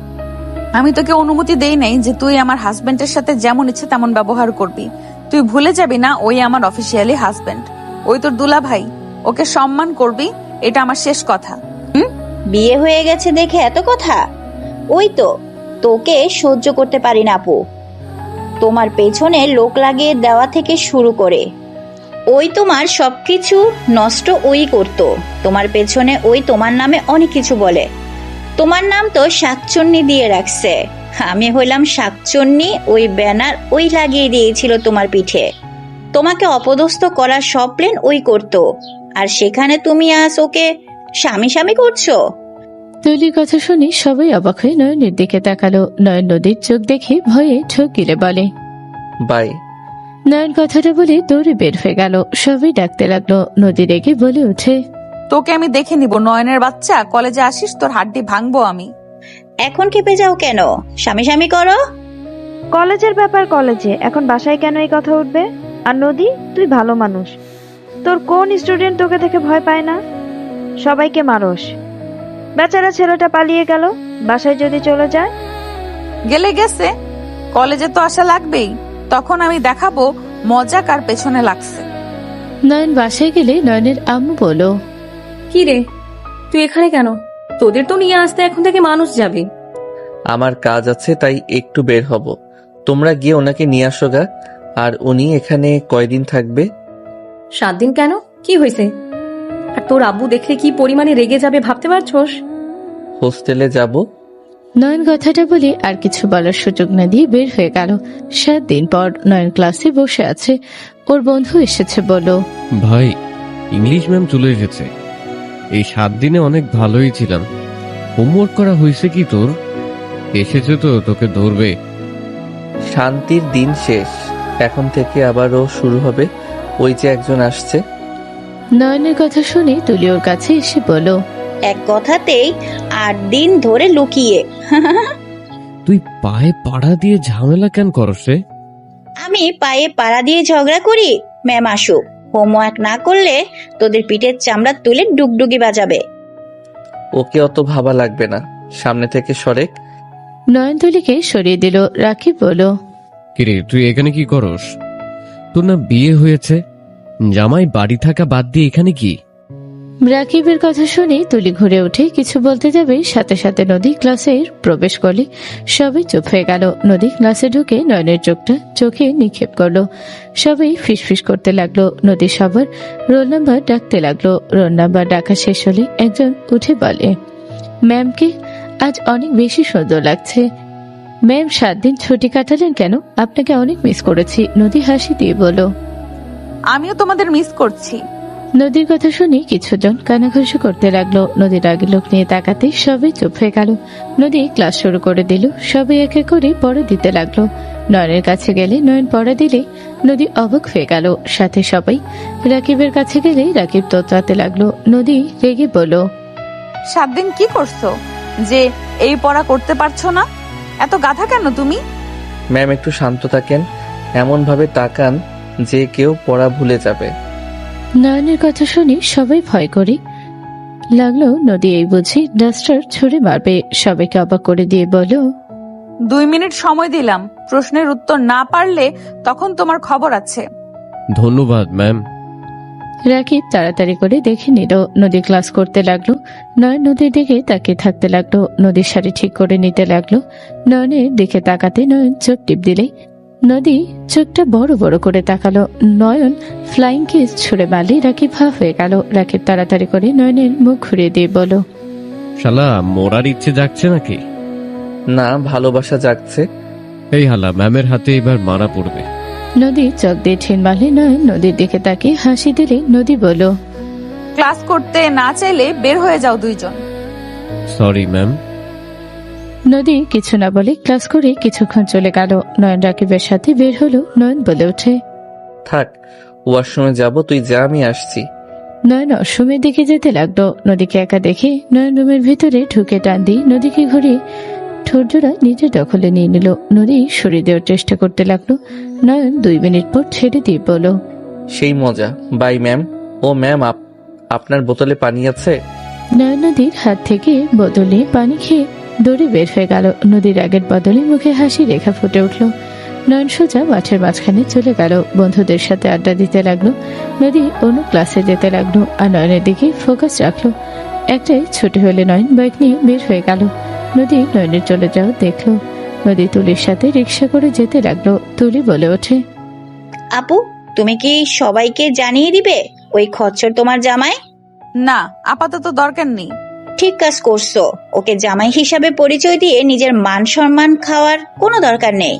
আমি তোকে অনুমতি দেই নাই যে তুই আমার হাজবেন্ডের সাথে যেমন ইচ্ছে তেমন ব্যবহার করবি। তুই ভুলে যাবি না, ওই আমার অফিসিয়ালি হাজবেন্ড, ওই তোর দুলা ভাই, ওকে সম্মান করবি, এটা আমার শেষ কথা। বিয়ে হয়ে গেছে দেখে এত কথা? ওই তো, তোকে সহ্য করতে পারি না আপু। তোমার পেছনে লোক লাগিয়ে দেওয়া থেকে শুরু করে ওই তোমার সবকিছু নষ্ট ওই করতো। তোমার পেছনে ওই তোমার নামে অনেক কিছু বলে। তোমার নাম তো শাকচুন্নি দিয়ে রাখছে। আমি হইলাম শাকচুন্নি, ওই ব্যানার ওই লাগিয়ে দিয়েছিল তোমার পিঠে। তোমাকে অপদস্থ করার সব প্ল্যান ওই করতো, আর সেখানে তুমি আজ ওকে স্বামী স্বামী করছো। তুলির কথা শুনে সবাই অবাক হয়ে নয়নের দিকে তাকালো। নয়ন নদীর চোখ দেখে ভয়ে ঠোক গিলে বলে, বাই। নয়ন কথাটা বলে দৌড়ে বের হয়ে গেল। সবাই ডাকতে লাগলো। নদী রেগে বলে ওঠে, তোকে আমি দেখে নিব, নয়নের বাচ্চা, কলেজে আসিস তোর হাড্ডি ভাঙবো আমি। এখন খেপে যাও কেন? স্বামী স্বামী করো। কলেজের ব্যাপার কলেজে, এখন বাসায় কেন এই কথা উঠবে? আর নদী, তুই ভালো মানুষ, তোর কোন স্টুডেন্ট তোকে দেখে ভয় পায় না? সবাইকে মারস। বেচারা ছেলেটা পালিয়ে গেল, বাসায় যদি চলে যায়? গেলে গেছে, কলেজে তো আসা লাগবেই, তখন আমি দেখাবো মজা কার পেছনে লাগছে। নয়ন বাসায় গেলে নয়নের আম্মু বলল, কি রে, তুই এখানে কেন? তোদের তো নিয়ে আসতে এখন থেকে মানুষ যাবে। আমার কাজ আছে, তাই একটু বের হব। তোমরা গিয়ে ওনাকে নিয়ে আসো গা। আর উনি এখানে কয়দিন থাকবে? 7 দিন কেন? কি হয়েছে? আর তোর আব্বু দেখলে কি পরিমাণে রেগে যাবে ভাবতে পারছোস? হোস্টেলে যাব। নয়ন কথাটা বলে আর কিছু বলার সুযোগ না দিয়ে বের হয়ে গেল। 7 দিন পর নয়ন ক্লাসে বসে আছে। ওর বন্ধু এসেছে বলল, ভাই, ইংলিশ ম্যাম চলে এসেছে। এই 7 দিনে অনেক ভালোই ছিলাম। হোমওয়ার্ক করা হয়েছে কি তোর? এসেছে তো, তোকে ধরবে। শান্তির দিন শেষ, এখন থেকে আবারও শুরু হবে। ওই যে একজন আসছে। নয়নের কথা শুনে তুলি ওর কাছে এসে বলল, এক কথাতেই 8 দিন ধরে লুকিয়ে। তুই পায়ে পাড়া দিয়ে ঝামেলা কেন করস রে? আমি পায়ে পাড়া দিয়ে ঝগড়া করি? ম্যাম আসুক, হোমওয়ার্ক না করলে তোদের পিঠের চামড়া তুলে ডুগডুগি বাজাবে। ওকে অত ভাবা লাগবে না, সামনে থেকে সরেক। নয়ন তুলিকে সরিয়ে দিল। রাকিব বলল, কিরে, তুই এখানে কি করস? তোর না বিয়ে হয়েছে? জামাই বাড়ি থাকা বাদ দিয়ে এখানে কি? রাকিবের কথা শুনে তুলি ঘুরে উঠে কিছু বলতে যাবে, সাথে সাথে নদী ক্লাসে প্রবেশ করলে সবাই চুপ হয়ে গেল। নদী ক্লাসে ঢুকে নয়নের চোখে নিক্ষেপ করলো। সবাই ফিসফিস করতে লাগলো। নদী সবার রোল নাম্বার ডাকতে লাগলো। রোল নাম্বার ডাকা শেষ হলে একজন উঠে বলে, ম্যামকে আজ অনেক বেশি সুন্দর লাগছে। ম্যাম 7 দিন ছুটি কাটালেন কেন? আপনাকে অনেক মিস করেছি। নদী হাসি দিয়ে বলল, আমিও তোমাদের মিস করছি। নদীর কথা শুনে কিছুজন কানাঘুষি করতে লাগলো। নদীর আগে লোক নিয়ে তাকাতে সবাই চুপ হয়ে গেল। নদী ক্লাস শুরু করে দিল। সবাই একে করে পড়া দিতে লাগলো। নয়নের কাছে গেলে নয়ন পড়া দিলে নদী অবাক হয়ে গেল। সাথে সবাই রাকিবের কাছে গেলে রাকিব তোতলাতে লাগলো। নদী রেগে বলল, 7 দিন কি করছো যে এই পড়া করতে পারছো না? এত গাধা কেন তুমি? ম্যাম একটু শান্ত থাকেন, এমন ভাবে তাকান যে কেউ পড়া ভুলে যাবে। নয়নের কথা শুনে সবাই ভয় করে লাগলো। নদী এই বুঝি ডাস্টার ছুড়ে মারবে। সবাইকে অবাক করে দিয়ে বলল, 2 মিনিট সময় দিলাম, প্রশ্নের উত্তর না পারলে তখন তোমার খবর আছে। ধন্যবাদ ম্যাম। রাকিব তাড়াতাড়ি করে দেখে নিল। নদী ক্লাস করতে লাগলো। নয়ন নদীর দিকে তাকিয়ে থাকতে লাগলো। নদীর শাড়ি ঠিক করে নিতে লাগলো। নয়নের দিকে তাকাতে নয়ন চোখ টিপ দিলে নদী চোখটা বড় বড় করে তাকালো। নয়ন ফ্লাইং কিস ছুড়ে মারলে রাকিব হা হয়ে গেল। রাকিব তাড়াতাড়ি করে নয়নের মুখ ঘুরিয়ে দিয়ে বলল, শালা মরার ইচ্ছে জাগছে নাকি? না, ভালোবাসা জাগছে। এই হালা, ম্যামের হাতে এবার মারা পড়বে। নদী চোখ দিয়ে ঠেন মারলে নয়ন নদীর দিকে তাকিয়ে হাসি দিলে নদী বলল, ক্লাস করতে না চাইলে বের হয়ে যাও দুইজন। Sorry ma'am. নদী কিছু না বলে ক্লাস করে কিছুক্ষণ চলে গেল। নয়ন রাকিবের সাথে বের হলো। নয়ন বলে ওঠে, থাক, ওয়াশরুমে যাব, তুই যা, আমি আসছি। নয়ন অশ্রমের দিকে যেতে লাগলো। নদীকে একা দেখে নয়ন রুমের ভিতরে ঢুকে টান দিয়ে নদীকে ঘুরিয়ে ঠোঁটজোড়া নিজের দখলে নিয়ে নিল। নদী সরিয়ে দেওয়ার চেষ্টা করতে লাগলো। নয়ন 2 মিনিট পর ছেড়ে দিয়ে বলল, সেই মজা। Bye ma'am. ও ম্যাম, আপনার বোতলে পানি আছে? নয়ন নদীর হাত থেকে বোতল নিয়ে পানি খেয়ে দৌড়ে বের হয়ে গেল। নদীর আগের বদলে মুখে হাসি রেখা ফুটে উঠল। নয়ন সোজা মাঠের মাঝখানে চলে গেল। বন্ধুদের সাথে আড্ডা দিতে লাগলো। নদী অন্য ক্লাসে যেতে লাগলো আর নয়নের দিকে ফোকাস রাখলো। একটাই ছুটি হলে নয়ন বাইক নিয়ে বের হয়ে গেল। নদী নয়নের চলে যাও দেখলো। নদী তুলির সাথে রিক্সা করে যেতে লাগলো। তুলি বলে ওঠে, আপু, তুমি কি সবাইকে জানিয়ে দিবে ওই খচ্চর তোমার জামাই? না, আপাতত দরকার নেই। ঠিক কাজ করছো। ওকে জামাই হিসাবে পরিচয় দিয়ে নিজের মান সম্মান খাওয়ার কোনো দরকার নেই।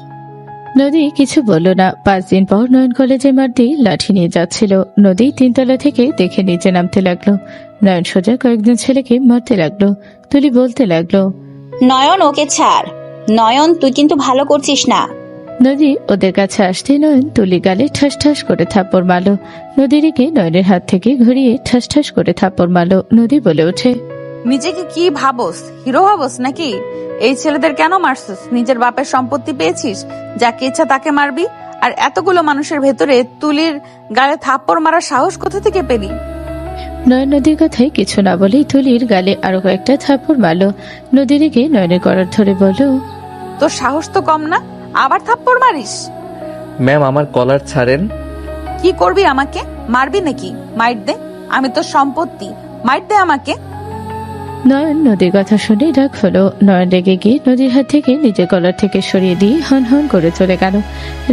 নদী কিছু বলল না। 5 দিন পর নয়ন কলেজে মারদি লাঠি নিয়ে যাচ্ছিল। নদী 3 তলা থেকে দেখে নিচে নামতে লাগলো। নয়ন সোজা কয়েকজন ছেলেকে মারতে লাগলো। তুলি বলতে লাগলো, নয়ন, ওকে ছাড়। নয়ন, তুই কিন্তু ভালো করছিস না। নদী ওদের কাছে আসতে নয়ন তুলি গালে ঠাস ঠাস করে থাপ্পড় মারল। নদী রেগে নয়নের হাত থেকে ঘুরিয়ে ঠাস ঠাস করে থাপ্পড় মারল। নদী বলে ওঠে, নিজেকে কি ভাবস? হিরো ভাবস নাকি? এই ছেলেদের কেন মারছিস? নিজের বাপের সম্পত্তি পেয়েছিস, যাকে ইচ্ছা তাকে মারবি? আর এতগুলো মানুষের ভেতরে তুলির গালে থাপ্পড় মারার সাহস কোথা থেকে পেলি? নয়ন নদীর কথায় কিছু না বলেই তুলির গালে আরো কয়েকটা থাপ্পড় মারল। নদী রেগে নয়নের কলার ধরে বলল, তোর সাহস তো কম না, আবার থাপ্পড় মারিস? ম্যাম, আমার কলার ছাড়েন। কি করবি আমাকে? মারবি নাকি? মাইর দে, আমি তোর সম্পত্তি, মাইর দে আমাকে। নয়ন নদীর কথা শুনে রাগ হলো। নয়ন রেগে গিয়ে নদীর হাত থেকে নিজের কলার থেকে সরিয়ে দিয়ে হন হন করে চলে গেল।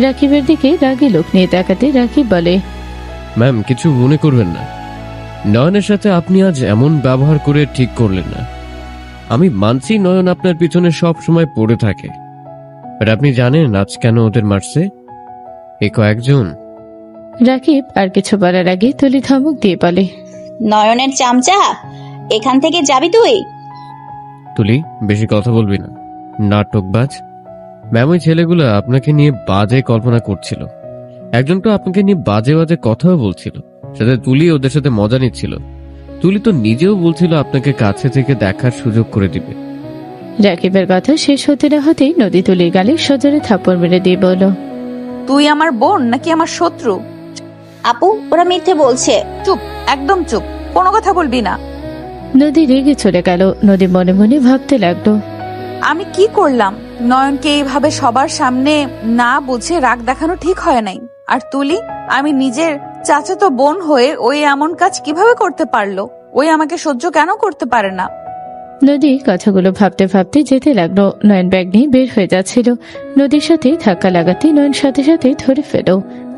রাকিবের দিকে রাগী লোক নিয়ে তাকাতে রাকিব বলে, ম্যাম, কিছু মনে করবেন না। নয়নের সাথে আপনি আজ এমন ব্যবহার করে ঠিক করলেন না। আমি মানছি নয়ন আপনার পিছনে সব সময় পড়ে থাকে, আর আপনি জানেন আজ কেন ওদের মারছে? এ কয়েকজন রাকিব আর কিছু বলার আগে তুলি ধমক দিয়ে বলে, নয়নের চামচা, এখান থেকে যাবি তুই? তুলি, বেশি কথা বলবি না, নাটকবাজ। ম্যাম, ওই ছেলেগুলো আপনাকে নিয়ে বাজে কল্পনা করছিল। একজন তো আপনাকে নিয়ে বাজে বাজে কথাও বলছিল, সাথে তুলি ওদের সাথে মজা নিচ্ছিল। তুলি তো নিজেও বলছিল আপনাকে কাছে থেকে দেখার সুযোগ করে দিবে। রাকিবের কথা শেষ হতে না হতেই নদী তুলির গালে সজোরে থাপ্পড় মেরে দিয়ে বলল, তুই আমার বোন নাকি আমার শত্রু? আপু, ওরা মিথ্যে বলছে। চুপ, একদম চুপ, কোনো কথা বলবি না। নদী রেগে চলে গেল। নদী মনে মনে ভাবতে লাগলো, আমি কি করলাম? নয়নকে এইভাবে সবার সামনে না বুঝে রাগ দেখানো ঠিক হয় নাই। আর তুলি, আমি নিজের চাচাতো বোন হয়ে ওই এমন কাজ কিভাবে করতে পারলো? ওই আমাকে সহ্য কেন করতে পারে না? নদী কথাগুলো ভাবতে ভাবতে যেতে লাগলো। নয়ন ব্যাগ নিয়ে বের হয়ে যাচ্ছিল। নদীর সাথে ধাক্কা লাগাতে নয়ন সাথে সাথে ধরে ফেল।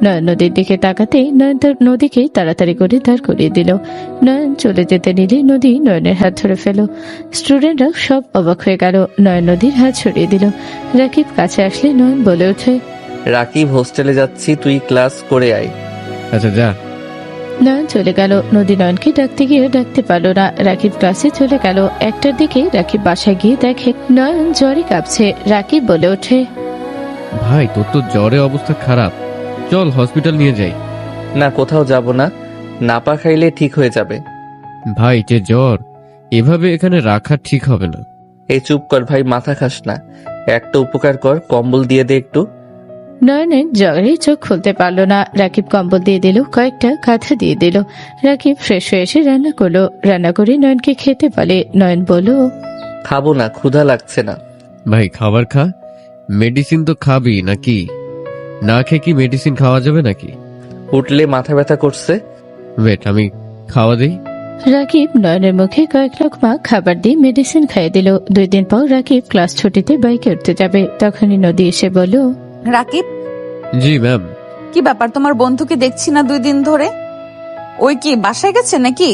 নয়ন নদীর দিকে তাকাতে নয়ন তার নদীকে তাড়াতাড়ি করে দাঁড় করিয়ে দিল। নয়ন চলে যেতে নিলে নদী নয়নের হাত ধরে ফেল। স্টুডেন্টরা সব অবাক হয়ে গেল। নয়ন নদীর হাত ছড়িয়ে দিল। রাকিব কাছে আসলে নয়ন বলে ওঠে, রাকিব, হোস্টেলে যাচ্ছি, তুই ক্লাস করে আয়। আচ্ছা, যা। নয়ন চলে গেল। নদী নয়নকে ডাকতে গিয়ে ডাকতে পারল না। রাকিব ক্লাসে চলে গেল। একটার দিকে রাকিব বাসায় গিয়ে দেখে নয়ন জ্বরে কাঁপছে। রাকিব বলে ওঠে, ভাই, তোর তো জ্বরে অবস্থা খারাপ, চল হসপিটাল নিয়ে যাই। না, কোথাও যাব না, নাপা খাইলে ঠিক হয়ে যাবে। ভাই, যে জ্বর, এভাবে এখানে রাখা ঠিক হবে না। এই চুপ কর ভাই, মাথা খাস না। একটা উপকার কর, কম্বল দিয়ে দে একটু। নয়নের জ্বরে চোখ খুলতে পারল না। রাকিব কম্বল দিয়ে দিল, কয়েকটা কাঁথা দিয়ে দিল। রাকিব ফ্রেশ হয়ে এসে রান্না করলো। রান্না করে নয়নকে খেতে বলে। নয়ন বলল, খাবো না, ক্ষুধা লাগছে না। ভাই, খাবার খা, মেডিসিন তো খাবি নাকি? না খেয়ে কি মেডিসিন খাওয়া যাবে নাকি? উঠলে মাথা ব্যথা করছে। ওয়েট, আমি খাওয়া দেই। রাকিব নয়নের মুখে কয়েক লোকমা খাবার দিয়ে মেডিসিন খাইয়ে দিল। 2 দিন পর রাকিব ক্লাস ছুটিতে বাইকে উঠতে যাবে। তখনই নদী এসে বলল, রাকিব, জি ম্যাম। কি ব্যাপার? তোমার বন্ধুকে দেখছি না 2 দিন ধরে। ওই কি বাসায় গেছে নাকি?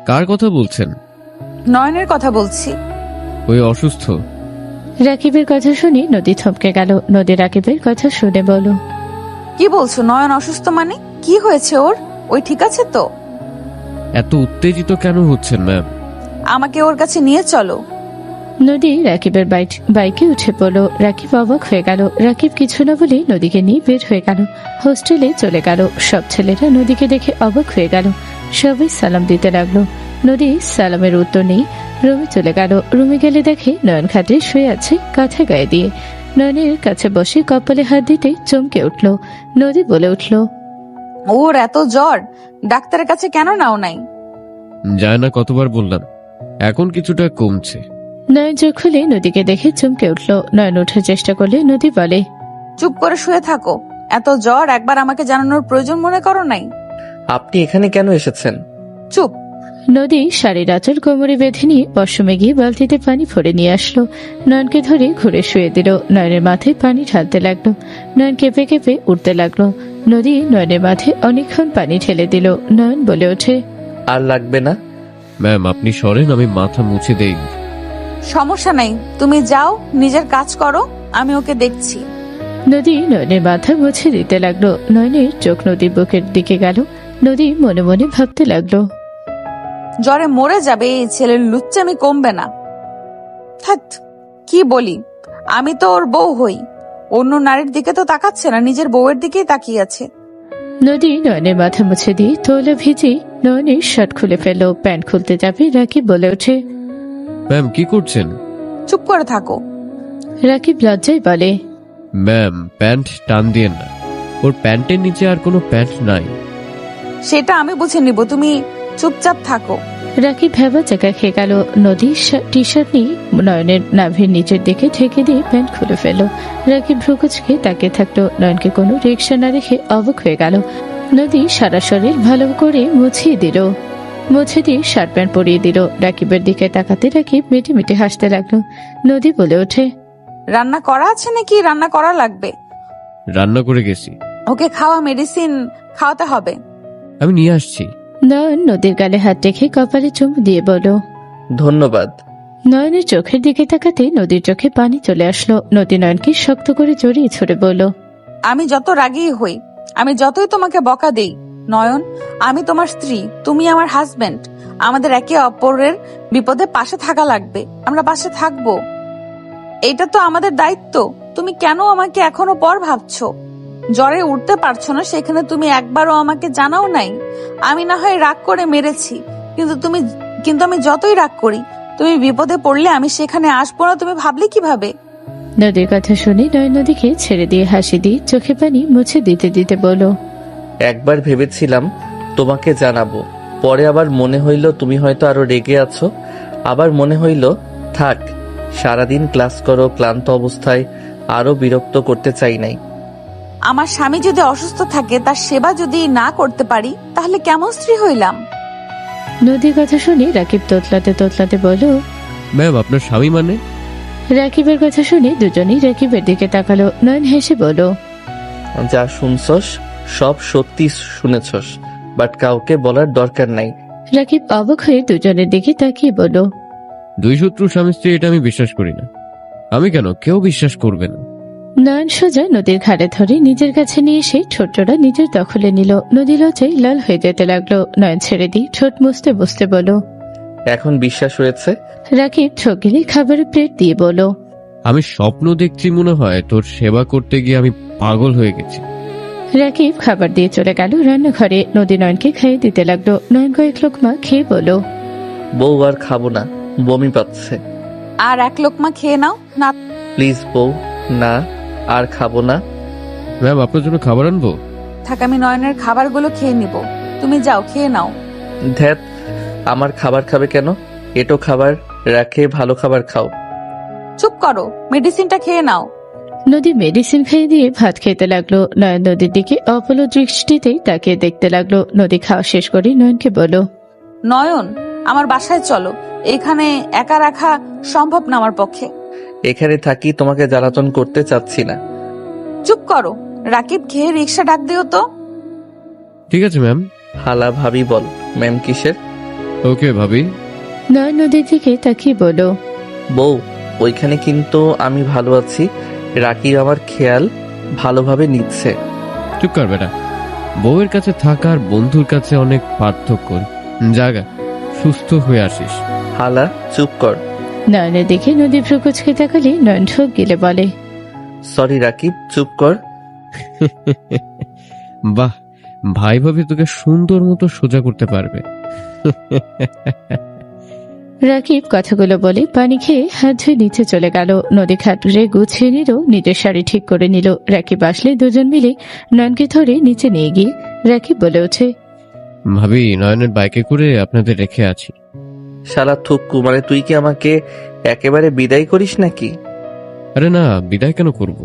কার কথা বলছেন? নয়নের কথা বলছি। ওই অসুস্থ। রাকিবের কথা শুনে নদী থমকে গেল। নদী রাকিবের কথা শুনে বলল, কি বলছো? নয়ন অসুস্থ মানে? কি হয়েছে ওর? ওই ঠিক আছে তো? এত উত্তেজিত কেন হচ্ছেন ম্যাম? আমাকে ওর কাছে নিয়ে চলো। নদী রাকিবের বাইকে উঠে পড়ল। রাকিব অবাক হয়ে গেল। রাকিব কিছু না বলে নদীকে নিয়ে বের হয়ে গেল। হোস্টেলে চলে গেল। সব ছেলেরা নদীকে দেখে অবাক হয়ে গেল। সবাই সালাম দিতে লাগলো। নদী সালামের উত্তর নেই, রুমে চলে গেল। রুমে গেলে দেখে নয়ন খাটে শুয়ে আছে, কাঁথা গায়ে দিয়ে। নয়নের কাছে বসে কপালে হাত দিতে চমকে উঠল। নদী বলে উঠল, ওর এত জ্বর, ডাক্তারের কাছে কেন নাও নাই? যায় না, কতবার বললাম, এখন কিছুটা কমছে। নয়ন চোখ খুলে নদীকে দেখে চমকে উঠল। নয়ন ওঠার চেষ্টা করলে নদী বলে, চুপ করে শুয়ে থাকো। এত জ্বর একবার আমাকে জানানোর প্রয়োজন মনে করো নাই? আপনি এখানে কেন এসেছেন? চুপ। নদী শাড়ির আঁচল কোমরে বেঁধে নিয়ে ওয়াশরুমে গিয়ে বালতিতে পানি ভরে নিয়ে আসলো। নয়নকে ধরে ঘুরে শুয়ে দিল। নয়নের মাথায় পানি ঢালতে লাগলো। নয়ন কেঁপে কেঁপে উঠতে লাগলো। নদী নয়নের মাথায় অনেকক্ষণ পানি ঢেলে দিল। নয়ন বলে ওঠে, আর লাগবে না। ম্যাম, আপনি সরেন, আমি মাথা মুছে দেই। সমস্যা নাই, তুমি যাও, নিজের কাজ করো, আমি ওকে দেখছি। নদী নয়নের মাথা মুছে দিতে লাগলো। নয়নের চোখ নদীর বুকের দিকে গেল। নদী মনে মনে ভাবতে লাগলো, জ্বরে মরে যাবে, এই ছেলের লুচ্চামি কমবে না। ধ্যাৎ, কি বলি, আমি তো ওর বউ হই। অন্য নারীর দিকে তো তাকাচ্ছে না, নিজের বউয়ের দিকেই তাকিয়ে আছে। নদী নয়নের মাথা মুছে দিয়ে তৈলা ভিজি নয়নের শার্ট খুলে ফেলল। প্যান্ট খুলতে যাবে, রাকিব বলে ওঠে, ম্যাম, কি করছেন? চুপ করে থাকো। রাকিব লজ্জায় বলে, ম্যাম, প্যান্ট টান দিয়েন না, ওর প্যান্টের নিচে আর কোনো প্যান্ট নাই। সেটা আমি বুঝে নিব, তুমি চুপচাপ থাকো। রাকিব ভেবা জায়গা খেয়ে গেল। নদী টি শার্ট নিয়ে নয়নের নাভির নিচের দিকে ঠেকে দিয়ে প্যান্ট খুলে ফেল। রাকিব ভ্রুকুচকে তাকিয়ে থাকলো। নয়নকে কোনো রিক্সা না রেখে অবাক হয়ে গেল। নদী সারা শরীর ভালো করে মুছিয়ে দিল। মুছে দিয়ে শার্ট প্যান্ট পরিয়ে দিল। রাকিবের দিকে তাকাতে রাকিব মিটি মিটি হাসতে লাগলো। নদী বলে ওঠে, রান্না করা আছে নাকি রান্না করা লাগবে? রান্না করে গেছি। ওকে খাওয়া, মেডিসিন খাওয়াতে হবে। আমি নিয়ে আসছি। নয়ন নদীর গালে হাত রেখে কপালে চুমু দিয়ে বলল, ধন্যবাদ। নয়নের চোখের দিকে তাকাতে নদীর চোখে পানি চলে আসলো। নদী নয়নকে শক্ত করে জড়িয়ে ছড়ে বলল, আমি যত রাগী হই, আমি যতই তোমাকে বকা দেই নয়ন, আমি তোমার স্ত্রী, তুমি আমার হাজবেন্ড। আমাদের একে অপরের বিপদে পাশে থাকা লাগবে, আমরা পাশে থাকবো, এটা তো আমাদের দায়িত্ব। তুমি কেন আমাকে এখনো পর ভাবছো? জ্বরে উঠতে পারছো না, সেখানে তুমি একবারও আমাকে জানাও নাই। আমি না হয় রাগ করে মেরেছি, কিন্তু আমি যতই রাগ করি, তুমি বিপদে পড়লে আমি সেখানে আসবো না, তুমি ভাবলে কিভাবে? নদীর কথা শুনে নয়ন নদীকে ছেড়ে দিয়ে হাসি দিয়ে চোখে পানি মুছে দিতে দিতে বলল, একবার ভেবেছিলাম তোমাকে জানাবো, পরে আবার মনে হইল তুমি হয়তো আরো রেগে আছো। আবার মনে হইল থাক, সারাদিন ক্লাস করো, ক্লান্ত অবস্থায় আরো বিরক্ত করতে চাই নাই। আমার স্বামী যদি অসুস্থ থাকে, তার সেবা যদি না করতে পারি, তাহলে কেমন স্ত্রী হইলাম? নদীর কথা শুনে রাকিব তোতলাতে তোতলাতে বলল, ম্যাম আপনার স্বামী মানে? রাকিবের কথা শুনে দুজনেই রাকিবের দিকে তাকালো। নয়ন হেসে বলল, যা শুনছস সব সত্যি শুনেছস, বাট কাউকে বলার দরকার নাই। রাকিব অবাক হয়ে দুজনের দিকে তাকিয়ে বলল, দুই শত্রু স্বামী স্ত্রী এটা আমি বিশ্বাস করি না। আমি কেন, কেউ বিশ্বাস করবে না। নয়ন সোজা নদীর ঘাড়ে ধরে নিজের কাছে নিয়ে এসে ঠোঁটটা নিজের দখলে নিল। নদী লজ্জায় লাল হয়ে যেতে লাগলো। নয়ন ছেড়ে দিয়ে ঠোঁট মুছতে বসতে বলল, এখন বিশ্বাস হয়েছে? রাকিব ঠোক গেলে খাবারের প্লেট দিয়ে বলল, আমি স্বপ্ন দেখছি মনে হয়, তোর সেবা করতে গিয়ে আমি পাগল হয়ে গেছি। রাকিব খাবার দিয়ে চলে গেল রান্নাঘরে। নদী নয়নকে খাইয়ে দিতে লাগলো। নয়ন কয়েক লোকমা খেয়ে বলল, বউ আর খাবো না, বমি পাচ্ছে। আর এক লোকমা খেয়ে নাও না। প্লিজ বউ, না আর খাবো না। ম্যাম আপনার জন্য খাবার আনবো? থাক, আমি নয়নের খাবারগুলো খেয়ে নিব, তুমি যাও খেয়ে নাও। ধ্যাত, আমার খাবার খাবে কেন? এটো খাবার রাখে, ভালো খাবার খাও। চুপ করো, মেডিসিনটা খেয়ে নাও। নদী মেডিসিন খেয়ে দিয়ে ভাত খেতে লাগলো। নয়ন নদীর দিকে অপলো দৃষ্টিতেই তাকিয়ে দেখতে লাগলো। নদী খাওয়া শেষ করে নয়নকে বলল, নয়ন, আমার বাসায় চলো, এখানে একা রাখা সম্ভব না আমার পক্ষে। এখানে থাকি, তোমাকে জ্বালাতন করতে চাচ্ছি না। চুপ করো, রাকিব খেয়ে রিক্সা ডাক দিও তো। ঠিক আছে ম্যাম। হালা ভাবি বল, ম্যাম কিসের? ওকে ভাবি। নয়ন নদীর দিকে তাকিয়ে বলল, বউ, ওইখানে কিন্তু আমি ভালো আছি, রাকিব আমার খেয়াল ভালোভাবে নিচ্ছে। চুপ কর বেটা, বউয়ের কাছে থাকার বন্ধুর কাছে অনেক পার্থক্য। জাগা, সুস্থ হয়ে আসিস। হালা চুপ কর। নয়নের দিকে নদী ভ্রুকুচকে তাকালে নয়ন ঠোক গেলে বলে, সরি রাকিব, চুপ কর। বাহ, ভাই ভাবি তোকে সুন্দর মতো সোজা করতে পারবে। রাকিব কথাগুলো বলে পানি খেয়ে হাত ধুয়ে নিচে চলে গেল। নদী খাটুরে গুছিয়ে নিল, নিজের শাড়ি ঠিক করে নিল। রাকিব আসলে দুজন মিলে নয়নকে ধরে নিচে নিয়ে গিয়ে রাকিব বলে ওঠে, ভাবি নয়নের বাইকে করে আপনাদের রেখে আছি। শালা থুক্কু, মানে তুই কি আমাকে একেবারে বিদায় করিস নাকি? আরে না, বিদায় কেন করব,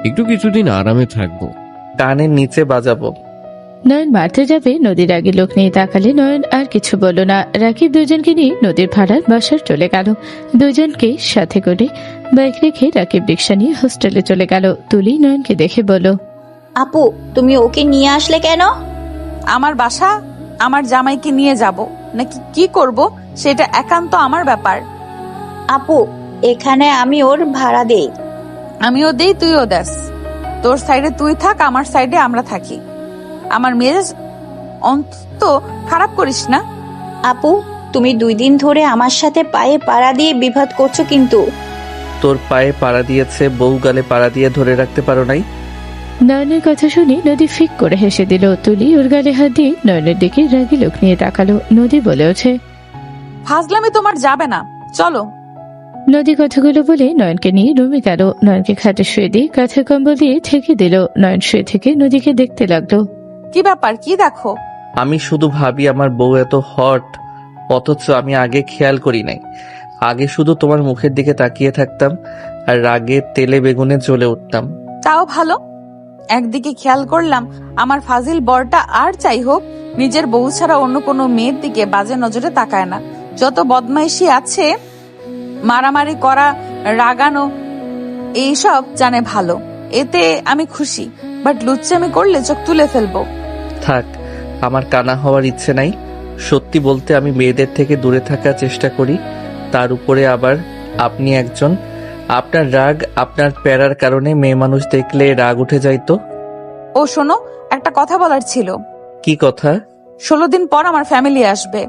একটু কিছুদিন আরামে থাকবো। কানের নিচে বাজাবো। নয়ন মারতে যাবে, নদীর আগে লোক নিয়ে তাকালে নয়ন আর কিছু বলল না। রাকিব দুজনকে নিয়ে নদীর ভাড়ার বাসার চলে গেল। দুজনকে সাথে করে বাইক রেখে রাকিব রিক্সা নিয়ে হোস্টেলে চলে গেল। তুলি নয়নকে দেখে বলল, আপু, তুমি ওকে নিয়ে আসলে কেন? আমার বাসা, আমার জামাইকে নিয়ে যাব নাকি কি করব সেটা একান্ত আমার ব্যাপার। আপু, এখানে আমি ওর ভাড়া দেই। আমিও দেই, তুইও দেস। তোর সাইডে তুই থাক, আমার সাইডে আমরা থাকি। আমার মেজাজ অন্তত খারাপ করিস না। আপু, তুমি 2 দিন ধরে আমার সাথে পায়ে পাড়া দিয়ে বিবাদ করছো কিন্তু। তোর পায়ে পাড়া দিয়েছে, বউ গালে পাড়া দিয়ে ধরে রাখতে পারো নাই? নয়নের কথা শুনে নদী ফিক করে হেসে দিল। তুলি ওর গালে হাত দিয়ে নয়নের দিকে রাগি লোক নিয়ে তাকালো। নদী বলে ওঠে, ফাজলামি তোমার যাবে না, চলো। নদী কথাগুলো বলে নয়নকে নিয়ে রুমে গেল। নয়নকে খাটে শুয়ে দিয়ে কাঁথের কম্বল দিয়ে ঠেকে দিল। নয়ন শুয়ে থেকে নদীকে দেখতে লাগলো। কি ব্যাপার, কি দেখো? আমি শুধু ভাবি আমার বউ এত হট, অথচ আমি আগে খেয়াল করি নাই। আগে শুধু তোমার মুখের দিকে তাকিয়ে থাকতাম আর রাগে তেলে বেগুনে জ্বলে উঠতাম। তাও ভালো, একদিকে খেয়াল করলাম আমার ফাজিল বরটা আর চাই হোক নিজের বউ ছাড়া অন্য কোনো মেয়ের দিকে বাজে নজরে তাকায় না। যত বদমাইশি আছে, মারামারি করা, রাগানো, এইসব জানে ভালো। এতে আমি খুশি, বাট লুচ্চামি করলে চোখ তুলে ফেলবো। থাক, আমার কানা হওয়ার ইচ্ছে নাই। সত্যি বলতে আমি মেয়েদের থেকে দূরে থাকার চেষ্টা করি, তার উপরে আবার আপনি একজন। আপনার রাগ, আপনার প্যারার কারণে মেয়ে মানুষ দেখলে রাগ উঠে যাইতো। ও শোনো, একটা কথা বলার ছিল। কি কথা? 16 দিন পর আমার ফ্যামিলি আসবে।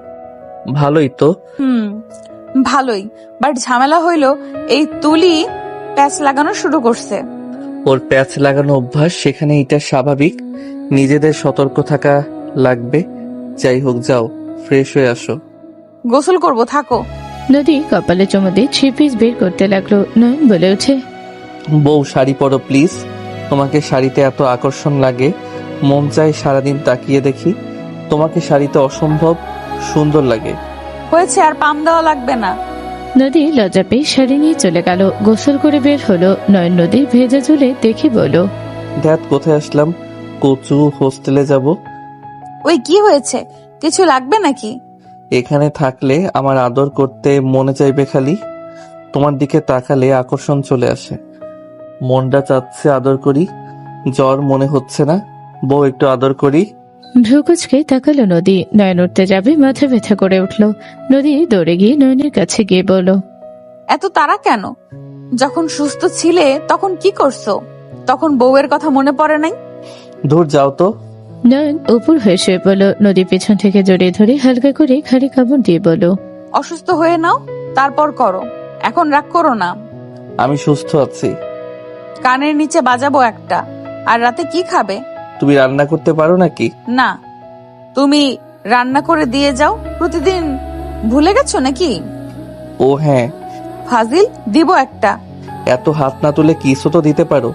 ভালোই তো। ভালোই, বাট ঝামেলা হইলো এই তুলি প্যাচ লাগানো শুরু করছে। ওর প্যাচ লাগানো অভ্যাস, সেখানে এটা স্বাভাবিক। নিজেদের সতর্ক থাকা লাগবে। যাই হোক, যাও ফ্রেশ হয়ে আসো। গোসল করব, থাকো। নদী কপালে চুমু দিয়ে 3 পিস বের করতে লাগলো। নয়ন বলে ওঠে, বউ শাড়ি পরো প্লিজ। তোমাকে শাড়িতে এত আকর্ষণ লাগে, মন চায় সারাদিন তাকিয়ে দেখি। তোমাকে শাড়িতে অসম্ভব সুন্দর লাগে। হয়েছে, আর পাম দেওয়া লাগবে না। নদী লজ্জা পেয়ে শাড়ি নিয়ে চলে গেল। গোসল করে বের হলো। নয়ন নদীর ভেজা চুলে দেখে বলো, ধ্যাত, কোথায় আসলাম? কচু হোস্টেলে যাব। ওই কি হয়েছে, কিছু লাগবে নাকি? এখানে থাকলে আমার আদর করতে মনে চাইবে খালি। তোমার দিকে তাকালে আকর্ষণ চলে আসে। মনটা চাচ্ছে আদর করি, জ্বর মনে হচ্ছে না। বউ একটু আদর করি। ভ্রুকুচকে তাকালো নদী। নয়ন উঠতে যাবে, মাথা ব্যথা করে উঠল। নদী দৌড়ে গিয়ে নয়নের কাছে গিয়ে বলল, এত তাড়া কেন? যখন সুস্থ ছিলে তখন কি করছো? তখন বউয়ের কথা মনে পড়ে নাই? দূর যাও তো। নয়ন উপর হয়ে শুয়ে পড়ল। নদী পেছন থেকে জড়িয়ে ধরে হালকা করে ঘাড়ে কামড় দিয়ে বলল, অসুস্থ হয়ে নাও, তারপর করো। এখন রাগ করো না। আমি সুস্থ আছি। কানের নিচে বাজাবো একটা। আর রাতে কি খাবে? তুমি রান্না করতে পারো নাকি? না, তুমি রান্না করে দিয়ে যাও। প্রতিদিন ভুলে গেছো নাকি? ও হ্যাঁ। ফাজিল, দিব একটা। এত হাত না তুলে কিসও তো দিতে পারো।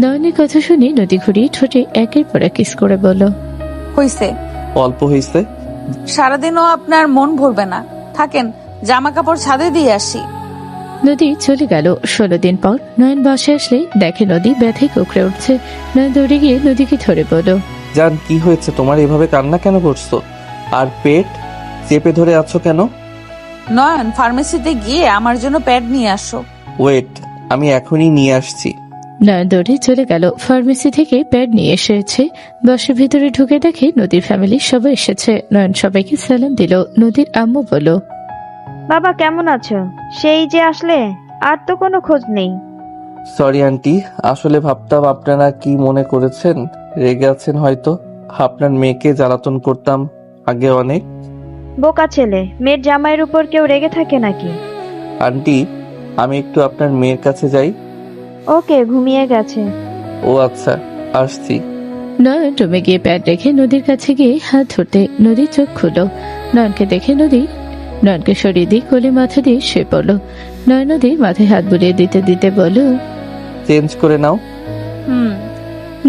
নয়নের কথা শুনে নদী ঘুরিয়ে ঠোঁটে একের পর এক কিস করে বলল, হইছে। অল্প হয়েছে। সারাদিনও আপনার মন ভরবে না, থাকেন, জামা কাপড় ছাদে দিয়ে আসি। নদী চলে গেল। 16 দিন পর নয়ন বাসায় আসলে দেখে নদী ব্যথায় কুকড়ে উঠছে। নয়ন দৌড়ে গিয়ে নদীকে ধরে বলল, জান, কি হয়েছে তোমার? এভাবে কান্না কেন করছো? আর পেট চেপে ধরে আছো কেন? নয়ন, ফার্মেসিতে গিয়ে আমার জন্য প্যাড নিয়ে আসো। ওয়েট, আমি এখনই নিয়ে আসছি। নয়ন দৌড়ে চলে গেল। ফার্মেসি থেকে প্যাড নিয়ে এসেছে। বাসার ভিতরে ঢুকে দেখে নদীর ফ্যামিলি সবাই এসেছে। নয়ন সবাইকে সালাম দিল। নদীর আম্মু বলল, বাবা কেমন আছো? সেই যে আসলে, আর তো কোনো খোঁজ নেই। সরি আন্টি, আসলে ভাবতাম আপনারা কি মনে করেছেন, রেগে আছেন হয়তো। আপনার মেয়েকে জ্বালাতন করতাম আগে অনেক। বোকা ছেলে, মেয়ের জামাইয়ের উপর কেউ রেগে থাকে নাকি? আন্টি, আমি একটু আপনার মেয়ের কাছে যাই। ওকে, ঘুমিয়ে গেছে। ও আচ্ছা, আসছি। নয়ন রুমে গিয়ে প্যাড রেখে নদীর কাছে গিয়ে হাত ধরতে নদীর চোখ খুলো। নয়নকে দেখে নয়নকে সরিয়ে দিয়ে কোলে মাথা দিয়ে শুয়ে পড়ল। নয়ন নদীর মাথায় হাত বুলিয়ে দিতে দিতে বলল, চেঞ্জ করে নাও।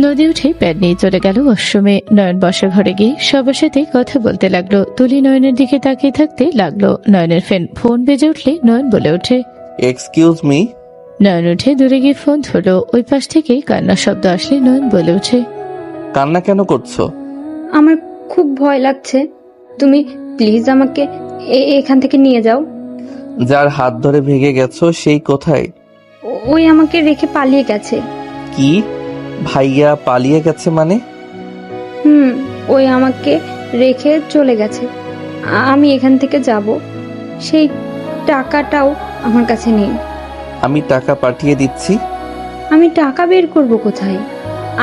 নদী উঠে প্যাড নিয়ে চলে গেল ওয়াশরুমে। নয়ন বসার ঘরে গিয়ে সবার সাথে কথা বলতে লাগলো। তুলি নয়নের দিকে তাকিয়ে থাকতে লাগলো। নয়নের ফোন বেজে উঠলে নয়ন বলে ওঠে, এক্সকিউজ মি। নয়ন উঠে দূরে গিয়ে ফোন ধরলো। ওই পাশ থেকে কান্নার শব্দ আসলে নয়ন বলে ওঠে, কান্না কেন করছো? আমার খুব ভয় লাগছে, তুমি প্লিজ আমাকে এখান থেকে নিয়ে যাও। যার হাত ধরে ভেঙে গেছো সেই কোথায়? ওই আমাকে রেখে পালিয়ে গেছে। কি? ভাইয়া পালিয়ে গেছে মানে? ওই আমাকে রেখে চলে গেছে। আমি এখান থেকে যাব, সেই টাকাটাও আমার কাছে নেই। আমি টাকা পাঠিয়ে দিচ্ছি। আমি টাকা বের করব কোথায়?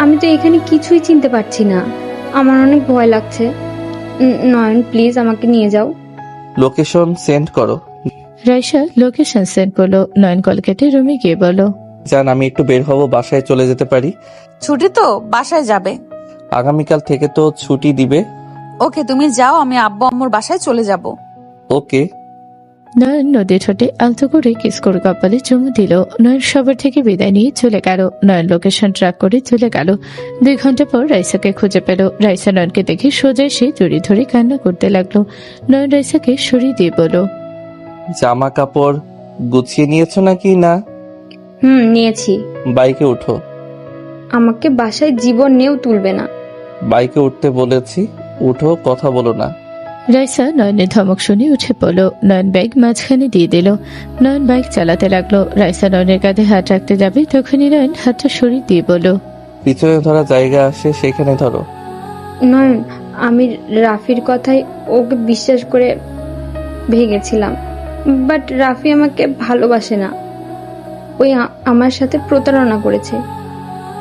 আমি তো এখানে কিছুই চিনতে পারছি না, আমার অনেক ভয় লাগছে। নয়ন প্লিজ আমাকে নিয়ে যাও। লোকেশন সেন্ড করো। রাইসা লোকেশন সেন্ড করলো। নয়ন কল কেটে রুমে গিয়ে বলো, জান, আমি একটু বের হব, বাসায় চলে যেতে পারি? ছুটি তো, বাসায় যাবে? আগামীকাল থেকে তো ছুটি দিবে। ওকে, তুমি যাও, আমি আব্বু আম্মুর বাসায় চলে যাব। ওকে। নয়ন নদীর ঠোঁটে আলতো করে কিস করে কপালে চুমু দিল। নয়ন সবার থেকে বিদায় নিয়ে চলে গেল। নয়ন লোকেশন ট্র্যাক করে চলে গেল। 2 ঘন্টা পর রাইসাকে খুঁজে পেল। রাইসা নয়নকে দেখে সোজা এসে জড়িয়ে ধরে কান্না করতে লাগলো। নয়ন রাইসাকে সরিয়ে দিয়ে বলল, জামা কাপড় গুছিয়ে নিয়েছো নাকি না? নিয়েছি। বাইকে উঠো। আমাকে বাসায় জীবন নিয়েও তুলবে না। বাইকে উঠতে বলেছি, উঠো, কথা বলো না। রাইসা নয়নের ধমক শুনে উঠে পড়ল। নয়ন ব্যাগ মাঝখানে দিয়ে দিল। নয়ন বাইক চালাতে লাগলো। রাইসা নয়নের কাঁধে হাত রাখতে যাবে, তখনই নয়ন হাতটা সরিয়ে দিয়ে বলল, পিছনে ধরা জায়গা আসে, সেখানে ধরো। নয়ন, আমি রাফির কথাই ওকে বিশ্বাস করে ভেগেছিলাম, বাট রাফি আমাকে ভালোবাসে না। ওই আমার সাথে প্রতারণা করেছে।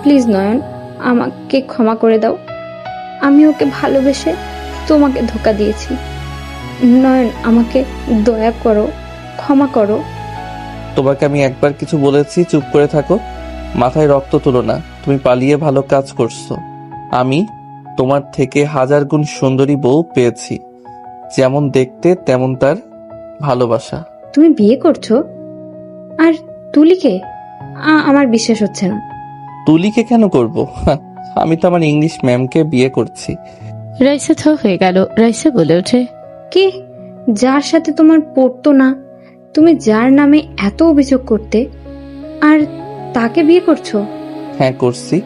প্লিজ নয়ন, আমাকে ক্ষমা করে দাও। আমি ওকে ভালোবেসে তোমাকে ধোকা দিয়েছি। নয়ন, আমাকে দয়া করো, ক্ষমা করো। তোমাকে আমি একবার কিছু বলেছি, চুপ করে থাকো, মাথায় রক্ত তুলো না। তুমি পালিয়ে ভালো কাজ করছো। আমি তোমার থেকে 1000 গুণ সুন্দরী বউ পেয়েছি, যেমন দেখতে তেমন তার ভালোবাসা। তুমি বিয়ে করছো? আর তুলিকে? আমার বিশ্বাস হচ্ছে না। তুলিকে কেন করব? আমি তো আমার ইংলিশ ম্যামকে বিয়ে করছি। রাইসা থ হয়ে গেল। রাইসা বলে ওঠে, কি? যার সাথে তোমার পড়তো না, তুমি যার নামে এত অভিযোগ করতে, আর তাকে বিয়ে করছো? হ্যাঁ করছি।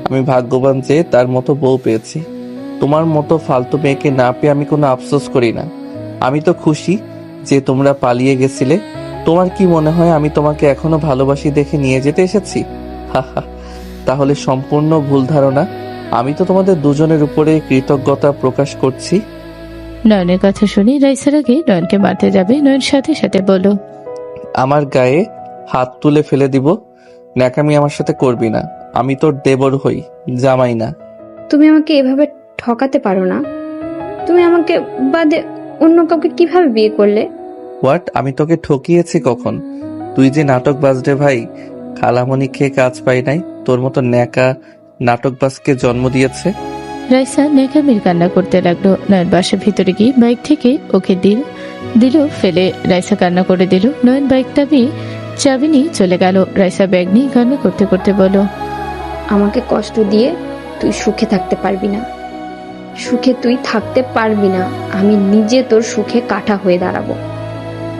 আমি ভাগ্যবান যে তার মতো বউ পেয়েছি। তোমার মতো ফালতু মেয়েকে না পেয়ে আমি কোনো আফসোস করি না। আমি তো খুশি যে তোমরা পালিয়ে গেছিলে। তোমার কি মনে হয় আমি তোমাকে এখনো ভালোবাসি দেখে নিয়ে যেতে এসেছি? হাহা, তাহলে সম্পূর্ণ ভুল ধারণা। আমি তো তোমাদের দুজনের উপরে কৃতজ্ঞতা প্রকাশ করছি। নয়নের কথা শুনে রাইসার আগে নয়নকে মারতে যাবে, নয়ন সাথে সাথে বলল, আমার গায়ে হাত তুলে ফেলে দিব। ন্যাকামি আমার সাথে করবি না। আমি তোর দেবর হই, জামাই না। তুমি আমাকে এভাবে ঠকাতে পারো না। তুমি আমাকে বাদে অন্য কাউকে কিভাবে বিয়ে করলে? হোয়াট? আমি তোকে ঠকিয়েছি কখন? তুই যে নাটক বাজরে ভাই, খালামণি খেয়ে কাজ পাই নাই। তোর মতো ন্যাকা নাটকবাজকে জন্ম দিয়েছে। রাইসা নেকামির কান্না করতে লাগলো। নয়ন বাসার ভিতরে গিয়ে বাইক থেকে ওকে দিল ফেলে রাইসা কান্না করে দিল। নয়ন বাইকটা নিয়ে চাবি নিয়ে চলে গেল। রাইসা ব্যাগ নিয়ে কান্না করতে করতে বলল, আমাকে কষ্ট দিয়ে তুই সুখে থাকতে পারবি না। সুখে তুই থাকতে পারবি না। আমি নিজে তোর সুখে কাঁটা হয়ে দাঁড়াবো।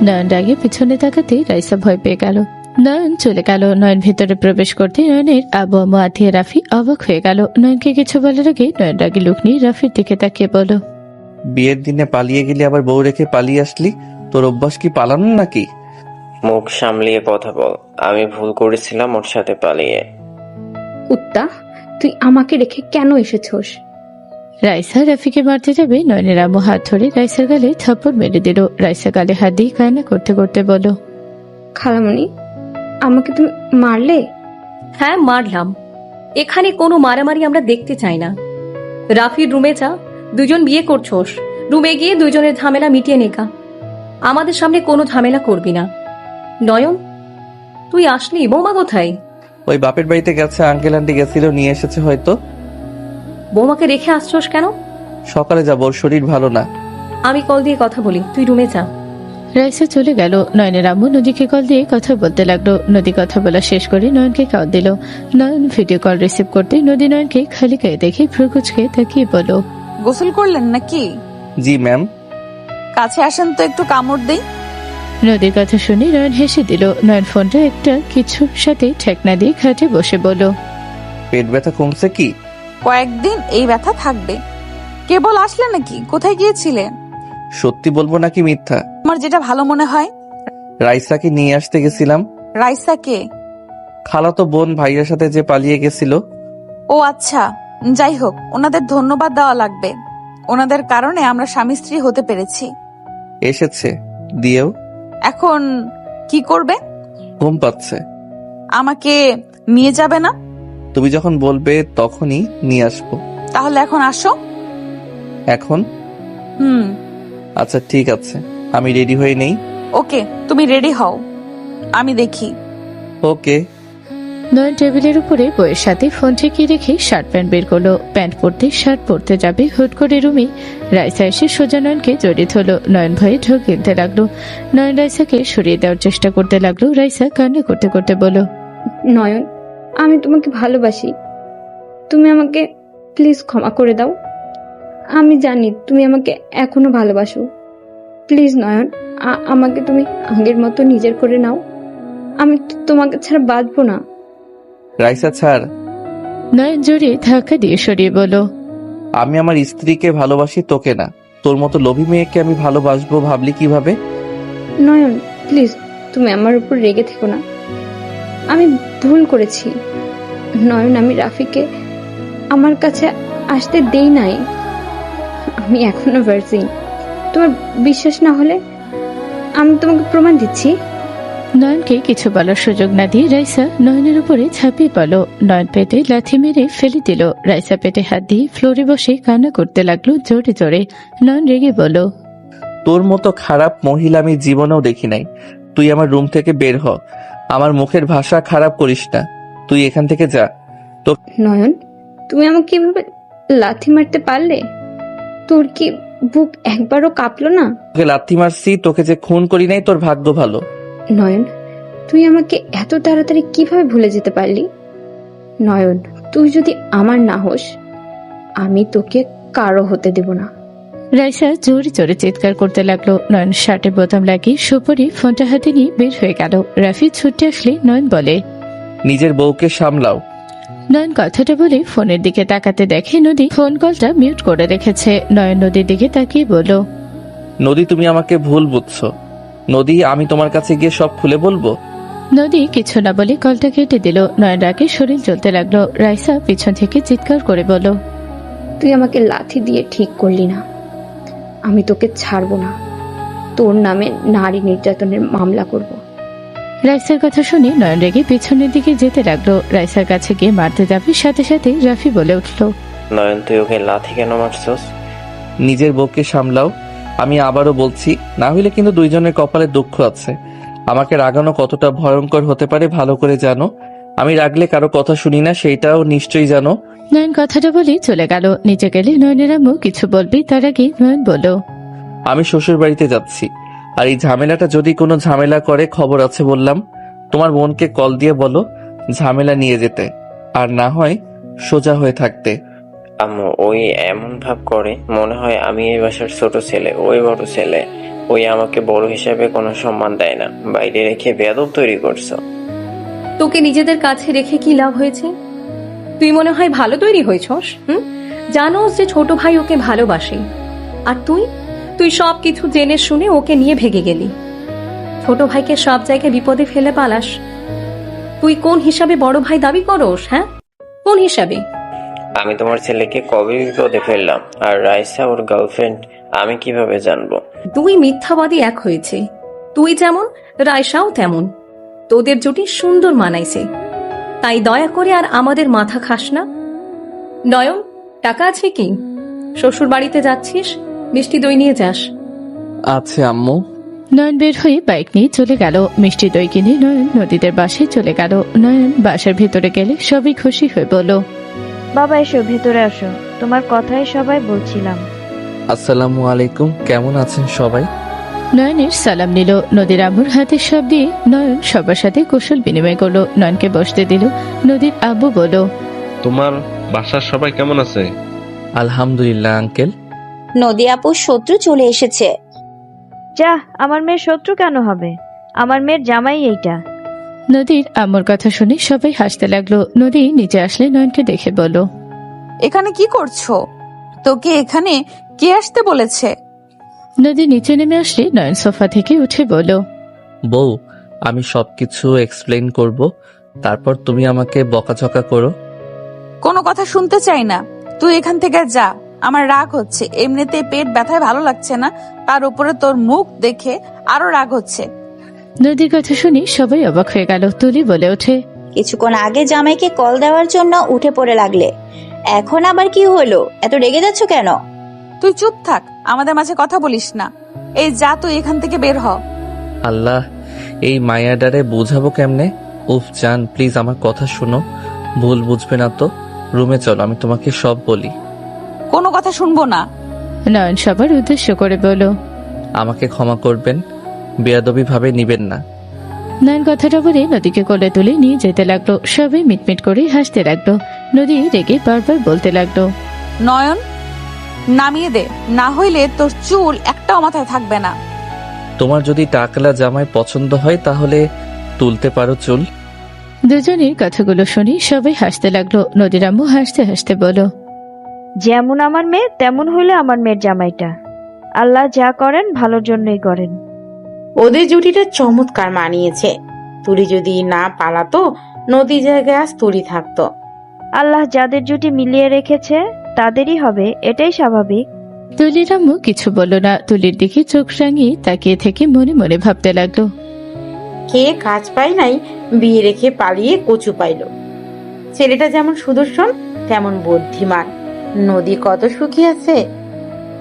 নয়ন রাগে পিছনে তাকাতে রাইসা ভয় পেয়ে গেল। নয়ন চলে গেল। নয়ন ভেতরে প্রবেশ করতে নয়নের আবু আম্মু আথিয়া রাফি অবাক হয়ে গেল। নয়নকে কিছু বলার আগে নয়ন রাগে লুক নিয়ে রাফির দিকে তাকিয়ে বলল, বিয়ের দিনে পালিয়ে গেলি, আবার বউ রেখে পালিয়ে আসলি। তোর অভ্যাস কি পালানো নাকি? মুখ সামলিয়ে কথা বল। আমি ভুল করেছিলাম ওর সাথে পালিয়ে। কুত্তা, তুই আমাকে রেখে কেন এসেছোস? রাইসা রাফিকে মারতে যাবে, নয়নের আম্মু হাত ধরে রাইসার গালে থাপ্পড় মেরে দিল। রাইসা গালে হাত দিয়ে কান্না করতে করতে বলল, খালামণি, আমাকে তুমি মারলে? হ্যাঁ, মারলাম। এখানে কোনো মারামারি আমরা দেখতে চাই না। রাফির রুমে যা, দুজন বিয়ে করছোস, রুমে গিয়ে দুজনের ঝামেলা মিটিয়ে নেকা। আমাদের সামনে কোনো ঝামেলা করবি না। নয়ন, তুই আসলি? বৌমা কোথায়? ওই বাপের বাড়িতে গেছে, আঙ্কেল আন্টি গেছিল, নিয়ে এসেছে হয়তো। বৌমাকে রেখে আসছোস কেন? সকালে যাবো, ওর শরীর ভালো না। আমি কল দিয়ে কথা বলি, তুই রুমে যা। রাইসা চলে গেল। নয়নের আম্মু নদীকে কল দিয়ে কথা বলতে লাগলো। নদী কথা বলা শেষ করে নয়নকে কল দিল। নয়ন ভিডিও কল রিসিভ করতে নদী নয়নকে খালি গায়ে দেখে ভ্রুকুচকে তাকিয়ে বলল, গোসল করলেন নাকি? জি ম্যাম। কাছে আসেন তো, একটু কামড় দেই। নদীর কথা শুনে নয়ন হেসে দিল। নয়ন ফোনটা একটা কিছুর সাথে ঠেকনা দিয়ে খাটে বসে বলল, পেট ব্যথা কমছে কি? কয়েকদিন এই ব্যথা থাকবে। কেবল আসলে নাকি? কোথায় গিয়েছিলেন? সত্যি বলবো নাকি মিথ্যা? আমার যেটা ভালো মনে হয়। রাইসাকে নিয়ে আসতে গেছিলাম। রাইসা কে? খালাতো বোন ভাইয়ের সাথে যে পালিয়ে গেছিল। ও আচ্ছা, যাই হোক, ওনাদের ধন্যবাদ দেওয়া লাগবে। ওনাদের কারণে আমরা স্বামী স্ত্রী হতে পেরেছি। এসেছে, দিয়েও। এখন কি করবে? ঘুম পাচ্ছে। আমাকে নিয়ে যাবে না? তুমি যখন বলবে তখনই নিয়ে আসবো। তাহলে এখন আসো। এখন? হুম। আচ্ছা ঠিক আছে, আমি রেডি হয়ে নেই। ওকে, তুমি রেডি হও, আমি দেখি। ওকে। নয়ন টেবিলের উপরে বইয়ের সাথে ফোন ঠেকিয়ে রেখে শার্ট প্যান্ট বের করলো। প্যান্ট পরতে শার্ট পরতে যাবে, হুট করে রুমে রাইসা এসে সোজা নয়নকে জড়িয়ে ধরলো। নয়ন ভয়ে ঢোক গিলতে লাগলো। নয়ন রাইসাকে সরিয়ে দেওয়ার চেষ্টা করতে লাগলো। রাইসা কান্না করতে করতে বলল, নয়ন, আমি তোমাকে ভালোবাসি। তুমি আমাকে প্লিজ ক্ষমা করে দাও। আমি জানি তুমি আমাকে এখনো ভালোবাসো। প্লিজ নয়ন, আমাকে তুমি আগের মতো নিজের করে নাও। আমি তোমাকে ছাড়া বাঁচবো না। রাইসা ছাড়। নয়ন জড়িয়ে ধাক্কা দিয়ে সরিয়ে বলল, আমি আমার স্ত্রীকে ভালোবাসি, তোকে না। তোর মতো লোভী মেয়েকে আমি ভালোবাসবো ভাবলি কিভাবে? নয়ন প্লিজ, তুমি আমার উপর রেগে থেকো না। আমি ভুল করেছি নয়ন। আমি রাফিকে আমার কাছে আসতে দেই নাই। আমি এখনো ভার্জিন। তোমার বিশ্বাস না হলে আমি তোমাকে প্রমাণ দিচ্ছি। নয়নকে কিছু বলার সুযোগ না দিয়ে রাইসা নয়নের উপরে ঝাঁপিয়ে পড়ল। নয়ন পেটে লাথি মেরে ফেলে দিল। রাইসা পেটে হাত দিয়ে ফ্লোরে বসে কান্না করতে লাগলো জোরে জোরে। নয়ন রেগে বলল, তোর মতো খারাপ মহিলা আমি জীবনেও দেখি নাই। তুই আমার রুম থেকে বের হ। আমার মুখের ভাষা খারাপ করিস না। তুই এখান থেকে যা। নয়ন, তুমি আমাকে এভাবে লাথি মারতে পারলে? তোর কি বুক একবারও কাঁপলো না? তোকে লাথি মারছি, তোকে যে খুন করি নাই তোর ভাগ্য ভালো। নয়ন, তুই আমাকে এত তাড়াতাড়ি কিভাবে ভুলে যেতে পারলি? নয়ন, তুই যদি আমার না হোস, আমি তোকে কারো হতে দেব না। রাইসা জোরে জোরে চিৎকার করতে লাগলো। নয়ন শার্টে বোতাম লাগিয়ে সুপরি ফোনটা হাতে নিয়ে বের হয়ে গেল। রাফি ছুটে আসলে নয়ন বলে, নিজের বউকে সামলাও। নয়ন কথাটা বলে ফোনের দিকে তাকাতে দেখে নদী ফোন কলটা মিউট করে রেখেছে। নয়ন নদীর দিকে তাকিয়ে বলল, নদী, তুমি আমাকে ভুল বুঝছো। নদী, আমি তোমার কাছে গিয়ে সব খুলে বলবো। নদী কিছু না বলে কলটা কেটে দিল। নয়ন রাগে শরীর জ্বলতে লাগলো। রাইসা পিছন থেকে চিৎকার করে বলল, তুই আমাকে লাথি দিয়ে ঠিক করলি না। আমি তোকে ছাড়বো না। তোর নামে নারী নির্যাতনের মামলা করব। রাইসার কথা শুনে নয়ন রেগে পিছনের দিকে যেতে লাগলো। রাইসার কাছে গিয়ে মারতে যাবে, সাথে সাথে রাফি বলে উঠল, নয়ন, তুই ওকে লাথি কেন মারছস? নিজের বউকে সামলাও। আমি আবারও বলছি, না হইলে কিন্তু দুইজনের কপালে দুঃখ আছে। আমাকে রাগানো কতটা ভয়ঙ্কর হতে পারে ভালো করে জানো। আমি রাগলে কারো কথা শুনি না, সেইটাও নিশ্চয়ই জানো। নয়ন কথাটা বলে চলে গেল। নিচে গেলে নয়নের আম্মু কিছু বলবি, তার আগে নয়ন বলল, আমি শ্বশুর বাড়িতে যাচ্ছি। আর এই ঝামেলাটা যদি কোনো ঝামেলা করে, খবর আছে বললাম। তোমার বোনকে কল দিয়ে বলো ঝামেলা নিয়ে যেতে, আর না হয় সোজা হয়ে থাকতে। আম্মু ওই এমন ভাব করে মনে হয় আমি এই বাসার ছোট ছেলে, ওই বড় ছেলে। ওই আমাকে বড় হিসাবে কোনো সম্মান দেয় না, বাইরে রেখে বেয়াদব তৈরি করছো। তোকে নিজেদের কাছে রেখে কি লাভ হয়েছে? তুই মনে হয় ভালো তৈরি হয়েছস। জানোস যে ছোট ভাই ওকে ভালোবাসে, আর তুই সব কিছু জেনে শুনে ওকে নিয়ে ভেগে গেলি। ছোট ভাইকে সব জায়গায় বিপদে ফেলে পালাস। তুই কোন হিসাবে বড় ভাই দাবি করস? হ্যাঁ, কোন হিসাবে? আমি তোমার ছেলেকে কবে বিপদে ফেললাম? আর রাইসা ওর গার্লফ্রেন্ড, আমি কিভাবে জানবো? দুই মিথ্যাবাদী এক হয়েছে। তুই যেমন, রাইসাও তেমন। তোদের জুটি সুন্দর মানাইছে। তাই দয়া করে আর আমাদের মাথা খাস না। নয়ন, টাকা আছে কি? শ্বশুর বাড়িতে যাচ্ছিস, মিষ্টি দই নিয়ে যাস। আছে আম্মু। নয়ন বের হয়ে বাইক নিয়ে চলে গেল। মিষ্টি দই কিনে নয়ন নদীদের বাসায় চলে গেল। নয়ন বাসার ভেতরে গেলে সবাই খুশি হয়ে বলল, বাবা এসো, ভেতরে আসো, তোমার কথাই সবাই বলছিলাম। আসসালামু আলাইকুম, কেমন আছেন সবাই? নয়নের সালাম নিল। নদীর আম্মুর হাতে সব দিয়ে নয়ন সবার সাথে কুশল বিনিময় করলো। নয়নকে বসতে দিল। নদীর আব্বু বলল, তোমার বাসার সবাই কেমন আছে? আলহামদুলিল্লাহ আঙ্কেল। নদী আপুর শত্রু চলে এসেছে। যা, আমার মেয়ের শত্রু কেন হবে? আমার মেয়ের জামাই এইটা। নদীর আম্মুর কথা শুনে সবাই হাসতে লাগলো। নদী নিচে আসলে নয়নকে দেখে বলল, এখানে কি করছো? তোকে এখানে কে আসতে বলেছে? নদী নিচে নেমে আসলে নয়ন সোফা থেকে উঠে বলল, বউ, আমি সবকিছু এক্সপ্লেইন করব, তারপর তুমি আমাকে বকাঝকা করো। কোনো কথা শুনতে চাই না। তুই এখান থেকে যা। আমার রাগ হচ্ছে। এমনিতে পেট ব্যথায় ভালো লাগছে না, তার উপরে তোর মুখ দেখে আরো রাগ হচ্ছে। নদীর কথা শুনে সবাই অবাক হয়ে গেল। তুলি বলে ওঠে, কিছুক্ষণ আগে জামাইকে কল দেওয়ার জন্য উঠে পড়ে লাগলে, এখন আবার কি হলো? এত রেগে যাচ্ছ কেন? তুই চুপ থাক, আমাদের মাঝে কথা বলিস না। এই যা, তুই এখান থেকে বের হ। আল্লাহ, এই মায়াডারে বুঝাবো কেমনে? উফ জান, প্লিজ আমার কথা শুনো, ভুল বুঝবে না তো। রুমে চলো, আমি তোমাকে সব বলি। কোনো কথা শুনবো না। নয়ন সবার উদ্দেশ্য করে বলল, আমাকে ক্ষমা করবেন, বেয়াদবি ভাবে নিবেন না। নয়ন কথাটা বলে নদীকে কোলে তুলে নিয়ে যেতে লাগলো। সবাই মিটমিট করে হাসতে লাগলো। নদী রেগে বারবার বলতে লাগলো, নয়ন, নামিয়ে দে, না হইলে তোর চুল একটাও মাথায় থাকবে না। তোমার যদি টাকলা জামাই পছন্দ হয় তাহলে তুলতে পারো চুল। দুজনের কথাগুলো শুনে সবাই হাসতে লাগলো। নদীর আম্মু হাসতে হাসতে বলল, যেমন আমার মেয়ে তেমন হইলে আমার মেয়ের জামাইটা। আল্লাহ যা করেন ভালোর জন্যই করেন। ওদের জুটিটা চমৎকার মানিয়েছে। তুলি যদি না পালাতো, নদী জায়গায় আজ তুলি থাকতো। আল্লাহ যাদের জুটি মিলিয়ে রেখেছে তাদেরই হবে, এটাই স্বাভাবিক। তুলির আম্মু কিছু বলল না। তুলির দিকে চোখ রাঙিয়ে তাকিয়ে থেকে মনে মনে ভাবতে লাগলো, খেয়ে কাজ পাই নাই, বিয়ে রেখে পালিয়ে কচু পাইল। ছেলেটা যেমন সুদর্শন তেমন বুদ্ধিমান। নদী কত সুখী আছে,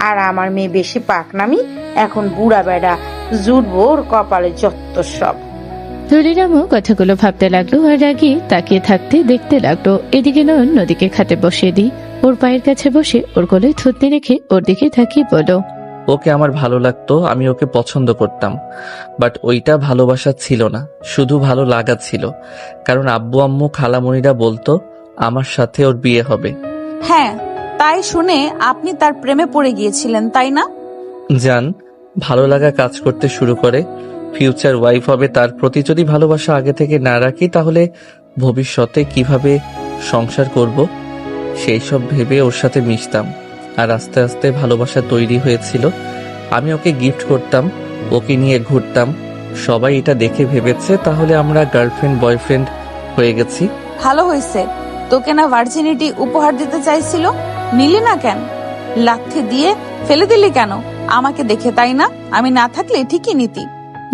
আর আমার মেয়ে বেশি পাকনামি। এখন বুড়া বেড়া জুটবো ওর কপালে যত সব। তুলিরামও কথাগুলো ভাবতে লাগলো আর রাগি তাকিয়ে থাকতে দেখতে লাগলো। এদিকে নয়ন নদীকে খাটে বসিয়ে দিই ওর পায়ের কাছে বসে ওর কোলে থুতনি রেখে ওর দিকে তাকিয়ে বলো, ওকে আমার ভালো লাগতো, আমি ওকে পছন্দ করতাম, বাট ওইটা ভালোবাসা ছিল না, শুধু ভালো লাগা ছিল। কারণ আব্বু আম্মু খালামণিরা বলতো আমার সাথে ওর বিয়ে হবে। হ্যাঁ, তাই শুনে আপনি তার প্রেমে পড়ে গিয়েছিলেন, তাই না? জান, ভালো লাগা কাজ করতে শুরু করে, ফিউচার ওয়াইফ হবে, তার প্রতি যদি ভালোবাসা আগে থেকে না রাখি তাহলে ভবিষ্যতে কিভাবে সংসার করব সেই সব ভেবে ওর সাথে মিশতাম। আর আস্তে আস্তে ভালোবাসা তৈরি হয়েছিল। আমি ওকে গিফট করতাম, ওকে নিয়ে ঘুরতাম। সবাই এটা দেখে ভেবেছে তাহলে আমরা গার্লফ্রেন্ড বয়ফ্রেন্ড হয়ে গেছি। ভালো হয়েছে। তোকে না ভার্জিনিটি উপহার দিতে চাইছিল, নিলি না কেন? লাথি দিয়ে ফেলে দিলি কেন আমাকে দেখে, তাই না? আমি না থাকলে ঠিকই নিতি।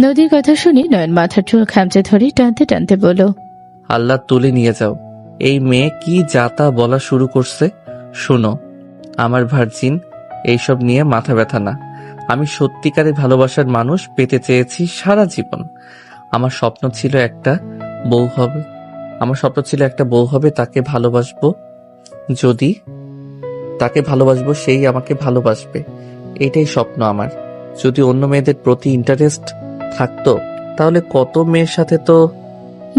নদীর কথা শুনে নয়ন মাথার চুল খামচে ধরে টানতে টানতে বলো, আল্লাহ তুলে নিয়ে যাও। এই মেয়ে কি যাতা বলা শুরু করছে। শোনো, আমার ভার্জিন, এইসব নিয়ে মাথা ব্যথা না। আমি সত্যিকারের ভালোবাসার মানুষ পেতে চেয়েছি সারা জীবন। আমার স্বপ্ন ছিল একটা বউ হবে, তাকে ভালোবাসবো। যদি তাকে ভালোবাসবো, সেই আমাকে ভালোবাসবে, এটাই স্বপ্ন আমার। যদি অন্য মেয়েদের প্রতি ইন্টারেস্ট থাকতো তাহলে কত মেয়ের সাথে তো।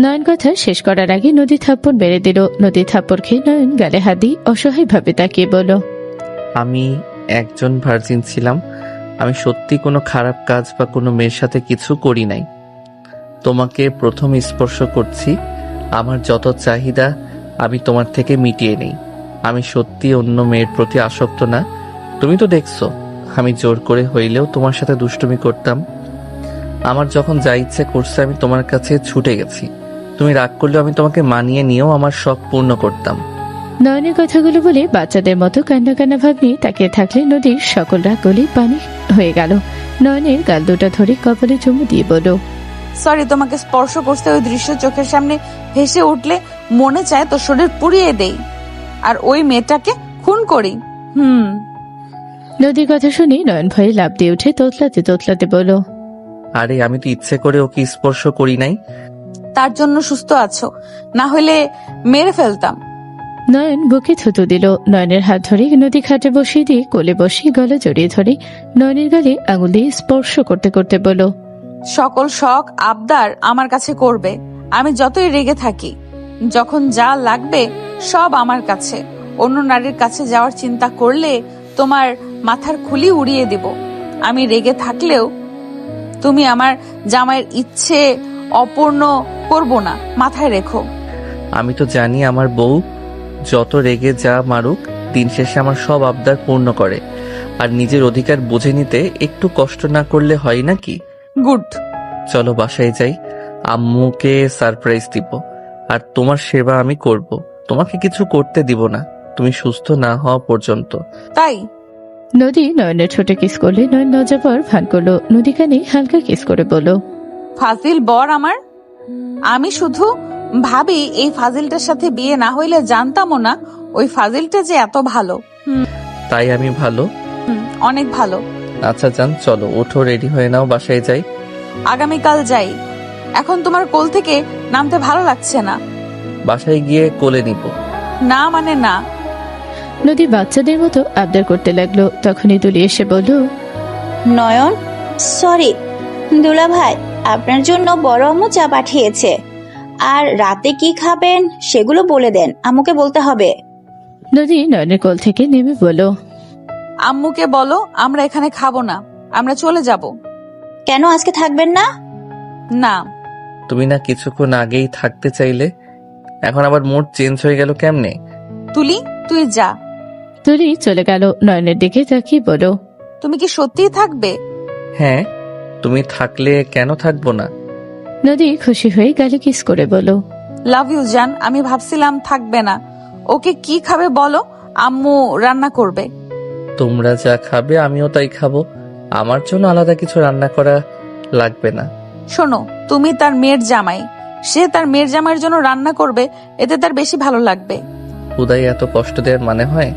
নয়ন কথা শেষ করার আগে নদী থাপ্পড় মেরে দিল। নদী থাপ্পড় খেয়ে নয়ন গালে হাত দিয়ে অসহায় ভাবে তাকিয়ে বলল, আমি একজন ভার্জিন ছিলাম। আমি সত্যি কোনো খারাপ কাজ বা কোনো মেয়ের সাথে কিছু করি নাই। তোমাকে প্রথম স্পর্শ করছি। আমার যত চাহিদা আমি তোমার থেকে মিটিয়ে নেই। আমি সত্যি অন্য মেয়ের প্রতি আসক্ত না। তুমি তো দেখছো আমি জোর করে হইলেও তোমার সাথে দুষ্টুমি করতাম। আমার যখন যা ইচ্ছে করছে আমি তোমার কাছে ছুটে গেছি। তুমি রাগ করলেও আমি তোমাকে মানিয়ে নিয়েও আমার শখ পূর্ণ করতাম। নয়নের কথাগুলো বলে বাচ্চাদের মতো কান্না কান্না ভাব নিয়ে তাকিয়ে থাকলে নদীর সকল রাগ গলে পানি হয়ে গেল। নয়নের গাল দুটা ধরে কপালে চুমু দিয়ে বলল, সরি, তোমাকে স্পর্শ করতে ওই দৃশ্য চোখের সামনে ভেসে উঠলে মনে চায় তোর শরীর পুড়িয়ে দেই আর ওই মেয়েটাকে খুন করি। নদীর কথা শুনে নয়ন ভয়ে লাফ দিয়ে উঠে তোতলাতে তোতলাতে বলল, আরে আমি তো ইচ্ছে করে ওকে স্পর্শ করি নাই। তার জন্য সুস্থ আছো, না হলে মেরে ফেলতাম। নয়ন বুকে থুতু দিল। নয়নের হাত ধরে নদী খাটে বসিয়ে দিয়ে কোলে বসিয়ে গলা জড়িয়ে ধরে নয়নের গালে আঙুল দিয়ে স্পর্শ করতে করতে বলল, সকল শখ আবদার আমার কাছে করবে। আমি যতই রেগে থাকি, যখন যা লাগবে সব আমার কাছে। অন্য নারীর কাছে যাওয়ার চিন্তা করলে তোমার মাথার খুলি উড়িয়ে দেব। আমি রেগে থাকলেও তুমি আমার জামাইয়ের ইচ্ছে অপূর্ণ করব না, মাথায় রেখো। আমি তো জানি আমার বউ যত রেগে যা মারুক, দিন শেষে আমার সব আবদার পূর্ণ করে। আর নিজের অধিকার বুঝে নিতে একটু কষ্ট না করলে হয় নাকি? গুড। চলো বাসায় যাই, আম্মুকে সারপ্রাইজ দিব। আর তোমার সেবা আমি করব, তোমাকে কিছু করতে দিব না তুমি সুস্থ না হওয়া পর্যন্ত। তাই নদী নয়নের ছোট কিস করলে নয়ন লজ্জাপর ভান করলো। নদী কানে হালকা কিস করে বলল, ফাজিল বর আমার। আমি শুধু ভাবি এই ফাজিলটার সাথে বিয়ে না হইলে জানতামও না ওই ফাজিলটা যে এত ভালো। তাই আমি ভালো? অনেক ভালো। আচ্ছা যান, চলো ওঠো, রেডি হয়ে নাও, বাসায় যাই। আগামীকাল যাই। এখন তোমার কোল থেকে নামতে ভালো লাগছে না। বাসায় গিয়ে কোলে নিব। না মানে না। নদী বাচ্চাদের মতো আবদার করতে লাগলো। তখনই তুলি এসে বলল, নয়ন, সরি দুলা ভাই, আপনার জন্য বড় আম্মু চা পাঠিয়েছে। আর রাতে কি খাবেন সেগুলো বলে দেন, আম্মুকে বলতে হবে। নদী নয়নের কোল থেকে নেমে বলল, আম্মুকে বলো আমরা এখানে খাবো না, আমরা চলে যাব। কেন আজকে থাকবেন না? না। তুমি না কিছুক্ষণ আগেই থাকতে চাইলে, এখন আবার মুড চেঞ্জ হয়ে গেল কেমনে? তুলি, তুই যা। তুলি চলে গেল। নয়নের দিকে তাকিয়ে বলল, তুমি কি সত্যিই থাকবে? হ্যাঁ, তুমি থাকলে কেন থাকবো না? নদী খুশি হয়ে গালে কিস করে বলল, লাভ ইউ জান। আমি ভাবছিলাম থাকবে না। ওকে কি খাবে বলো, আম্মু রান্না করবে। তোমরা যা খাবে আমিও তাই খাবো। আমার জন্য আলাদা কিছু রান্না করা লাগবে না। শোনো, তুমি তার মেয়ের জামাই, সে তার মেয়ের জামাইয়ের জন্য রান্না করবে, এতে তার বেশি ভালো লাগবে। উদয় এত কষ্ট দেওয়ার মানে হয়?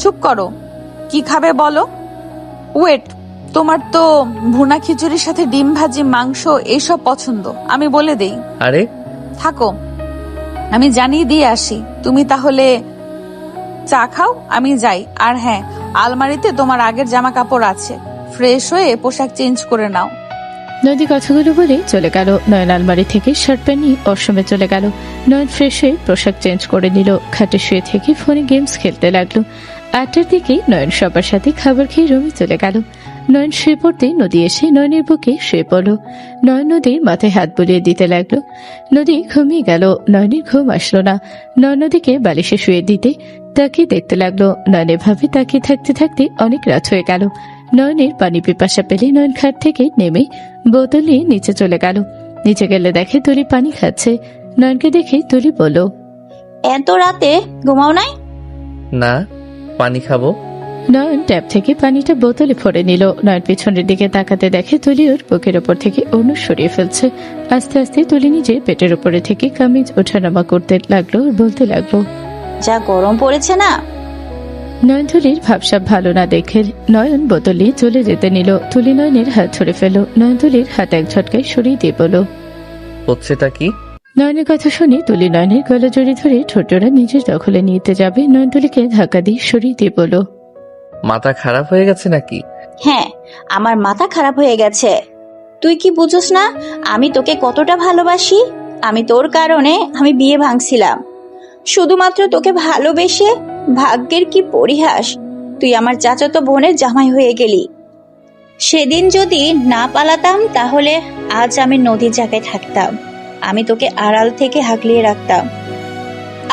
চুপ করো। কি খাবে বলো? ওয়েট, তোমার তো ভুনা খিচুড়ির সাথে ডিম ভাজি, মাংস এইসব পছন্দ, আমি বলে দেই। আরে থাকো, আমি জানিয়ে দিয়ে আসি। তুমি তাহলে চা খাও, আমি যাই। আর হ্যাঁ, আলমারিতে তোমার আগের জামা কাপড় আছে, ফ্রেশ হয়ে পোশাক চেঞ্জ করে নাও। নদী কথাগুলো বলে চলে গেল। নয়ন আলমারি থেকে শার্ট প্যান্ট নিয়ে ওয়াশরুমে চলে গেল। নয়ন ফ্রেশ হয়ে পোশাক চেঞ্জ করে নিল। খাটে শুয়ে থেকে ফোনে গেমস খেলতে লাগলো। 8টার দিকে নয়ন সবার সাথে খাবার খেয়ে রুমে চলে গেল। নয়ন শুয়ে পড়তে নদী এসে নয়নের বুকে শুয়ে পড়ল। নয়ন নদীর মাথায় হাত বুলিয়ে দিতে লাগলো। নদী ঘুমিয়ে গেল। নয়নের ঘুম আসলো না। নয়ন নদীকে বালিশে শুয়ে দিতে তাকে দেখতে লাগলো। নয়নের ভাবে তাকিয়ে থাকতে থাকতে অনেক রাত হয়ে গেল। নয়নের পানি পিপাসা পেলে নয়ন খাট থেকে নেমে বোতল নিয়ে নিচে চলে গেল। নিচে গেলে দেখে তুলি পানি খাচ্ছে। নয়নকে দেখে তুলি বলল, এত রাতে ঘুমাও নাই? না, পানি খাবো। নয়ন ট্যাপ থেকে পানিটা বোতলে ভরে নিল। নয়ন পিছনের দিকে তাকাতে দেখে তুলি ওর বুকের ওপর থেকে অন্য সরিয়ে ফেলছে। আস্তে আস্তে তুলি নিজে পেটের উপরে থেকে কামিজ ওঠানামা করতে লাগলো আর বলতে লাগলো, যা গরম পড়েছে না। নয়ন তুলির ভাবসাব ভালো না দেখে নয়ন বোতল নিয়ে চলে যেতে নিল। তুলি নয়নের হাত ধরে ফেল। নয়ন তুলির হাত এক ঝটকায় সরিয়ে দিয়ে বলল, হচ্ছেটা কি? নয়নের কথা শুনে তুলি নয়নের গলা জড়িয়ে ধরে ঠোঁটরা নিজের দখলে নিতে যাবে। নয়ন তুলিকে ধাক্কা দিয়ে সরিয়ে দিয়ে বলল, মাথা খারাপ হয়ে গেছে নাকি? হ্যাঁ, আমার মাথা খারাপ হয়ে গেছে। তুই কি বুঝোস না আমি তোকে কতটা ভালোবাসি? আমি তোর কারণে আমি বিয়ে ভাঙছিলাম, শুধুমাত্র তোকে ভালোবেসে। ভাগ্যের কি পরিহাস, তুই আমার চাচাতো বোনের জামাই হয়ে গেলি। সেদিন যদি না পালাতাম তাহলে আজ আমি নদীর জায়গায় থাকতাম। আমি তোকে আড়াল থেকে হাঁকলিয়ে রাখতাম।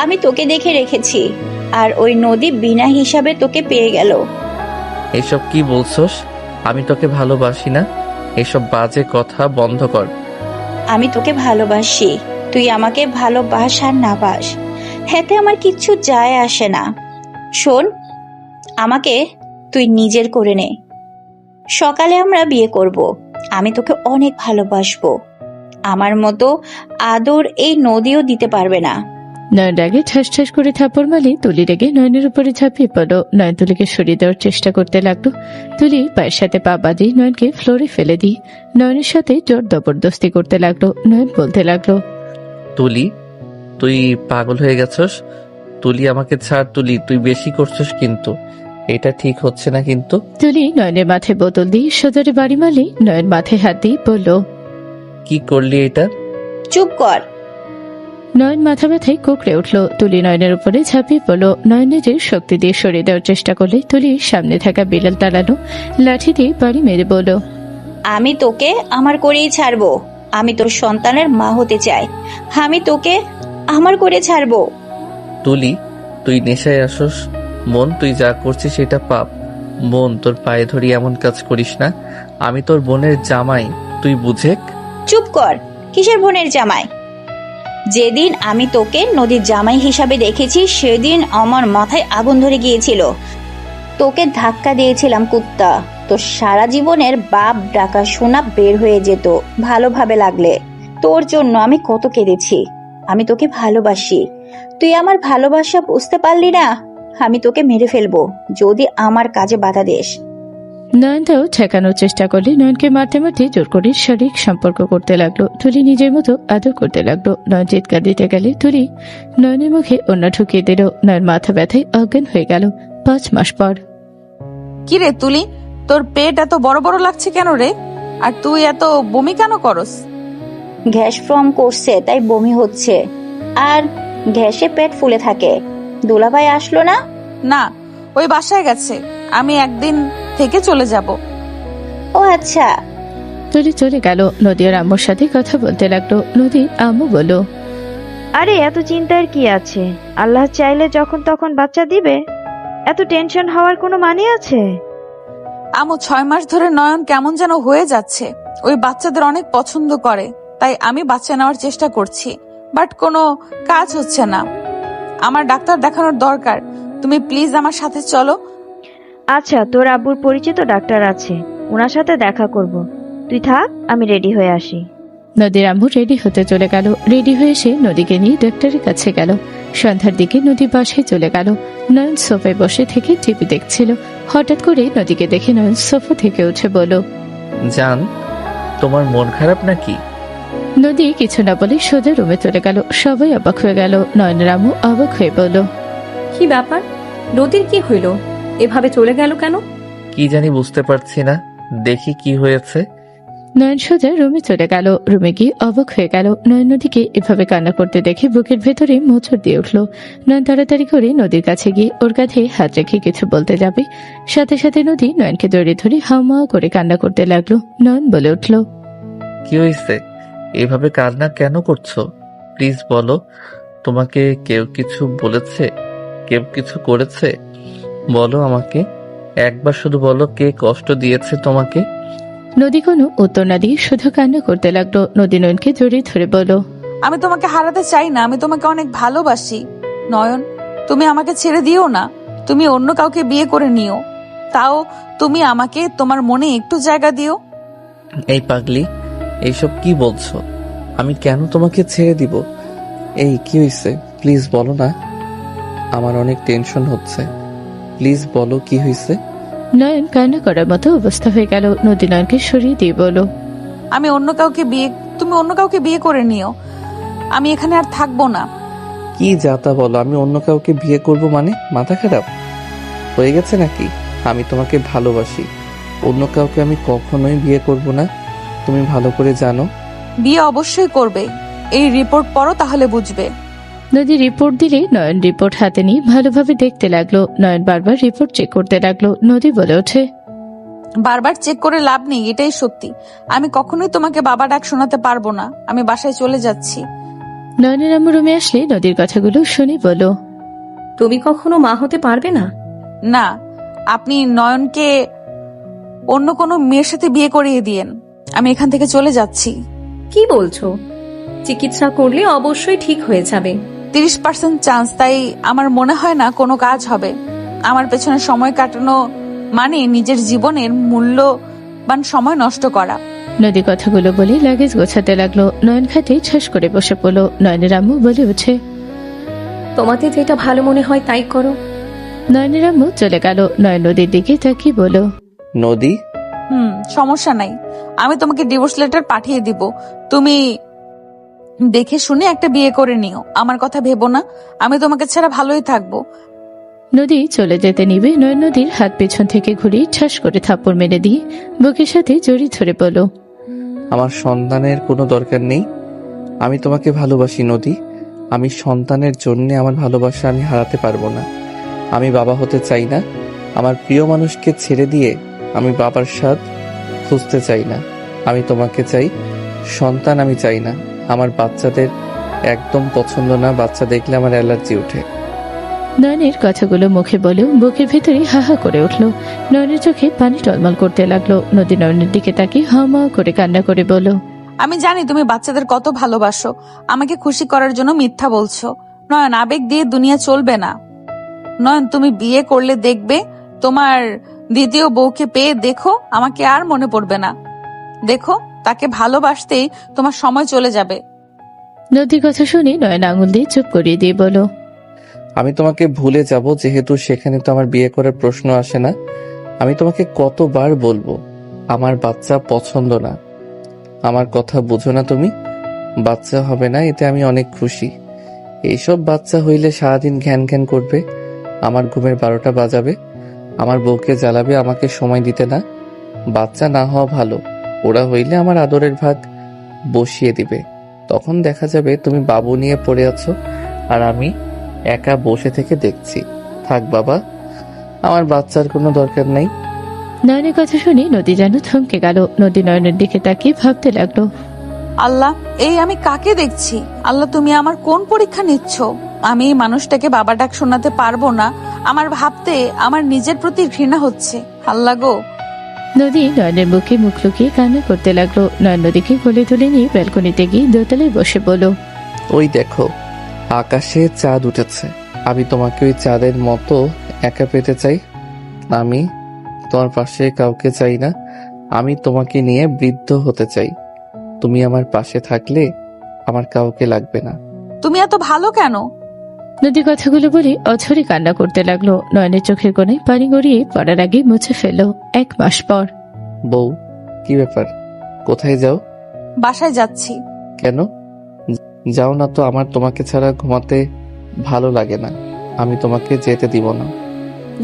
আমি তোকে দেখে রেখেছি, আর ওই নদী বিনা হিসাবে তোকে পেয়ে গেল। এসব কি বলছস? আমি তোকে ভালোবাসি না, এসব বাজে কথা বন্ধ কর। আমি তোকে ভালোবাসি, তুই আমাকে ভালোবাস আর না বাস, হেতে আমার কিচ্ছু যায় আসে না। শোন, আমাকে তুই নিজের করে নে। সকালে আমরা বিয়ে করব। আমি তোকে অনেক ভালোবাসবো। আমার মতো আদর এই নদীও দিতে পারবে না। নয়ন রাগে ঠাস ঠাস করে থাপড় মারলে তুলি রেগে নয়নের উপরে ঝাঁপিয়ে পড়ল। নয়ন তুলিকে সরিয়ে দেওয়ার চেষ্টা করতে লাগলো। তুলি পায়ের সাথে পা বাঁধিয়ে নয়নকে ফ্লোরে ফেলে দিয়ে নয়নের সাথে জোর জবরদস্তি করতে লাগলো। নয়ন বলতে লাগলো, তুলি, তুই পাগল হয়ে গেছস। তুলি, আমাকে ছাড়। তুলি, তুই বেশি করছস কিন্তু, এটা ঠিক হচ্ছে না কিন্তু। তুলি নয়নের মাথায় বোতল দিয়ে সজোরে বাড়ি মারলে নয়ন মাথায় হাত দিয়ে বলল, কি করলি এটা? চুপ কর। নয়ন মাথা ব্যথায় কুকড়ে উঠল। তুলি নয়নের উপরে ঝাঁপিয়ে পড়ল। নয়ন নিজের শক্তি দিয়ে সরিয়ে দেওয়ার চেষ্টা করলে তুলি সামনে থাকা বিড়াল তাড়ানো লাঠি দিয়ে বাড়ি মেরে বলল, আমি তোকে আমার করেই ছাড়বো। আমি তোর সন্তানের মা হতে চাই। আমি তোকে আমার করে ছাড়বো। তুলি, তুই নেশায় আসস। মন, তুই যা করছিস সেটা পাপ। মন, তোর পায়ে ধরি এমন কাজ করিস না। আমি তোর বোনের জামাই, তুই বুঝেক। চুপ কর। কিসের বোনের জামাই? যেদিন আমি তোকে নদীর জামাই হিসাবে দেখেছি সেদিন আমার মাথায় আগুন ধরে গিয়েছিল। তোকে ধাক্কা দিয়েছিলাম কুত্তা। তোর সারা জীবনের বাপ ডাকা শোনা বের হয়ে যেত ভালোভাবে লাগলে। তোর জন্য আমি কত কেঁদেছি। আমি তোকে ভালোবাসি। তুই আমার ভালোবাসা বুঝতে পারলি না। আমি তোকে মেরে ফেলবো যদি আমার কাজে বাধা দিস। নয়নটাও ঠেকানোর চেষ্টা করলে নয়নকে মারতে মারতে জোর করে শারীরিক সম্পর্ক করতে লাগলো। তুলি নিজের মতো আদর করতে লাগলো। নয়ন চিৎকার দিতে গেলে তুলি নয়নের মুখে অন্য ঢুকিয়ে দিল। নয়ন মাথা ব্যথায় অজ্ঞান হয়ে গেল। 5 মাস পর। কি রে তুলি, তোর পেট এত বড় বড় লাগছে কেন রে? আর তুই এত বমি কেন করস? গ্যাস ফর্ম করছে তাই বমি হচ্ছে, আর গ্যাসে পেট ফুলে থাকে। দুলাভাই আসলো না? না, ওই বাসায় গেছে। আমি একদিন থেকে চলে যাব। ও আচ্ছা। তুলি চলে গেল। নদী আর আম্মুর সাথে কথা বলতে লাগলো। নদীর আম্মু বলল, আরে এত চিন্তার কি আছে? আল্লাহ চাইলে যখন তখন বাচ্চা দিবে। এত টেনশন হওয়ার কোনো মানে আছে? আমু, 6 মাস ধরে নয়ন কেমন যেন হয়ে যাচ্ছে। ওই বাচ্চাদের অনেক পছন্দ করে, তাই আমি বাচ্চা নেওয়ার চেষ্টা করছি, বাট কোনো কাজ হচ্ছে না। আমার ডাক্তার দেখানোর দরকার। তুমি প্লিজ আমার সাথে চলো। আচ্ছা, তোর আব্বুর পরিচিত ডাক্তার আছে, ওনার সাথে দেখা করব। তুই থাক, আমি রেডি হয়ে আসি। নদীর আম্মু রেডি হতে চলে গেল। রেডি হয়ে এসে নদীকে নিয়ে ডাক্তারের কাছে গেল। সন্ধ্যার দিকে নদী বাসায় চলে গেল। নয়ন সোফায় বসে থেকে টিভি দেখছিল। হঠাৎ করে নদীকে দেখে নয়ন সোফা থেকে উঠে বলল, জান, তোমার মন খারাপ নাকি? নদী কিছু না বলে সোজা রুমে চলে গেল। সবাই অবাক হয়ে গেল। নয়নের আম্মু অবাক হয়ে বলল, কি ব্যাপার? নদীর কি হইল? এভাবে চলে গেল কেন? কি জানি বুঝতে পারছি না, দেখি কি হয়েছে। নয়ন সোজা রুমে চলে গেল। রুমে গিয়ে অবাক হয়ে গেল। নয়ন নদীকে এভাবে কান্না করতে দেখে বুকের ভেতরে মোচড় দিয়ে উঠল। নয়ন তাড়াতাড়ি করে নদীর কাছে গিয়ে ওর কাঁধে হাত রেখে কিছু বলতে যাবে, সাথে সাথে নদী নয়নকে জড়িয়ে ধরে হাউমাউ করে কান্না করতে লাগলো। নয়ন বলে উঠল, কি হয়েছে? এভাবে কান্না কেন করছো? প্লিজ বলো, তোমাকে কেউ কিছু বলেছে? কেউ কিছু করেছে? বলো আমাকে, একবার শুধু বলো, কে কষ্ট দিয়েছে তোমাকে? নদী কোনো উত্তর না দিয়ে শুধু কান্না করতে লাগলো। নদী নয়নকে জড়িয়ে ধরে বলল, আমি তোমাকে হারাতে চাই না, আমি তোমাকে অনেক ভালোবাসি। নয়ন, তুমি আমাকে ছেড়ে দিও না। তুমি অন্য কাউকে বিয়ে করে নিও, তাও তুমি আমাকে তোমার মনে একটু জায়গা দিও। এই পাগলি, এইসব কি বলছো? আমি কেন তোমাকে ছেড়ে দিব? এই কি হয়েছে? প্লিজ বলো না, আমার অনেক টেনশন হচ্ছে। প্লিজ বলো কি হয়েছে। নয়ন কান্না করার মতো অবস্থা হয়ে গেল। নদী নয়নকে সরিয়ে দিয়ে বলল, তুমি অন্য কাউকে বিয়ে করে নিও, আমি এখানে আর থাকবো না। কি যাতা বলো, আমি অন্য কাউকে বিয়ে করব মানে? মাথা খারাপ হয়ে গেছে নাকি? আমি তোমাকে ভালোবাসি, অন্য কাউকে আমি কখনোই বিয়ে করব না, তুমি ভালো করে জানো। বিয়ে অবশ্যই করবে, এই রিপোর্ট পড়ো তাহলে বুঝবে। নদী রিপোর্ট দিলে নয়ন রিপোর্ট হাতে নিয়ে ভালোভাবে দেখতে লাগলো। নয়ন বারবার রিপোর্ট চেক করতে লাগলো। নদী বলে ওঠে, বারবার চেক করে লাভ নেই, এটাই সত্যি। আমি কখনোই তোমাকে বাবা ডাক শোনাতে পারবো না, আমি বাসায় চলে যাচ্ছি। নয়নের আম্মু রুমে আসলে নদীর কথাগুলো শুনে বলল, তুমি কখনো মা হতে পারবে না? না, আপনি নয়নকে অন্য কোনো মেয়ের সাথে বিয়ে করিয়ে দিয়েন, আমি এখান থেকে চলে যাচ্ছি। কি বলছো? চিকিৎসা করলে অবশ্যই ঠিক হয়ে যাবে। 30% চান্স, তাই আমার মনে হয় না কোনো কাজ হবে। আমার পেছনে সময় কাটানো মানে নিজের জীবনের মূল্যবান সময় নষ্ট করা। নদী কথাগুলো বলে লাগেজ গোছাতে লাগলো। নয়ন খাটে ঠাস করে বসে পড়লো। নয়নের আম্মু বলে ওঠে, তোমাতে যেটা ভালো মনে হয় তাই করো। নয়নের আম্মু চলে গেল। নয়ন নদীর দিকে তাকিয়ে বলল, নদী, সমস্যা নাই, আমি তোমাকে ডিভোর্স লেটার পাঠিয়ে দিব, তুমি দেখে শুনে একটা বিয়ে করে নিও। আমার কথা ভেবো না, আমি তোমাকে ছাড়া ভালোই থাকবো। নদী চলে যেতে নিবে। নয়ন নদীর হাত পেছন থেকে ঘুরিয়ে ঠাস করে থাপ্পড় মেরে দিয়ে বুকের সাথে জড়িয়ে ধরে বলল, আমার সন্তানের কোনো দরকার নেই, আমি তোমাকে ভালোবাসি নদী। আমি সন্তানের জন্য আমার ভালোবাসা আমি হারাতে পারবো না। আমি বাবা হতে চাই না, আমার প্রিয় মানুষকে ছেড়ে দিয়ে আমি বাবার স্বাদ খুঁজতে চাই না। আমি তোমাকে চাই, সন্তান আমি চাই না। আমার বাচ্চাদের একদম পছন্দ না, বাচ্চা দেখলে আমার অ্যালার্জি ওঠে। নয়নের কথাগুলো মুখে বলেও বুকের ভেতরে হাহা করে উঠল। নয়নের চোখে পানি টলমল করতে লাগলো। নদী নয়নের দিকে তাকিয়ে হাওমাও করে কান্না করে বলল, আমি জানি তুমি বাচ্চাদের কত ভালোবাসো, আমাকে খুশি করার জন্য মিথ্যা বলছো। নয়ন, আবেগ দিয়ে দুনিয়া চলবে না। নয়ন, তুমি বিয়ে করলে দেখবে তোমার দ্বিতীয় বউকে পেয়ে দেখো, আমাকে আর মনে পড়বে না। দেখো, তাকে ভালোবাসতেই তোমার সময় চলে যাবে। নদীর কথা শুনে নয়ন আঙুল দিয়ে চুপ করিয়ে দিয়ে বলো, আমি তোমাকে ভুলে যাব, যেহেতু সেখানে তো আমার বিয়ে করার প্রশ্ন আসে না। আমি তোমাকে কতবার বলবো, আমার বাচ্চা পছন্দ না। আমার কথা বুঝো না তুমি? বাচ্চা হবে না, এতে আমি অনেক খুশি। এইসব বাচ্চা হইলে সারাদিন ঘ্যান ঘ্যান করবে, আমার ঘুমের 12টা বাজাবে, আমার বউকে জ্বালাবে, আমাকে সময় দিতে না। বাচ্চা না হওয়া ভালো, ওরা হইলে আমার আদরের ভাগ বসিয়ে দিবে। তখন দেখা যাবে তুমি বাবু নিয়ে পড়ে আছো আর আমি একা বসে থেকে দেখছি। থাক বাবা, আমার বাচ্চার কোনো দরকার নাই। নয়নের কথা শুনে নদী যেন থমকে গেল। নদী নয়নের দিকে তাকিয়ে ভাবতে লাগলো, আল্লাহ, এই আমি কাকে দেখছি? আল্লাহ, তুমি আমার কোন পরীক্ষা নিচ্ছ? আমি এই মানুষটাকে বাবা ডাক শোনাতে পারবো না, আমার ভাবতে আমার নিজের প্রতি ঘৃণা হচ্ছে। আল্লাহ গো। নদী নয়নের মুখে মুখ লুকিয়ে কান্না করতে লাগলো। নয়ন নদীকে কোলে তুলে নিয়ে ব্যালকনিতে গিয়ে দোতলায় বসে বলল, ওই দেখো, আকাশে চাঁদ উঠেছে। আমি তোমাকে ওই চাঁদের মতো একা পেতে চাই। আমি তোমার পাশে কাউকে চাই না। আমি তোমাকে নিয়ে বৃদ্ধ হতে চাই। তুমি আমার পাশে থাকলে আমার কাউকে লাগবে না। তুমি এত ভালো কেন? নদী কথাগুলো বলে অঝরে কান্না করতে লাগলো। নয়নের চোখের কোণে পানি গড়িয়ে পড়ার আগে মুছে ফেলল। 1 মাস পর। বউ, কি ব্যাপার? কোথায় যাও? বাসায় যাচ্ছি। কেন? যাও না তো, আমার তোমাকে ছাড়া ঘুমাতে ভালো লাগে না। আমি তোমাকে যেতে দিব না।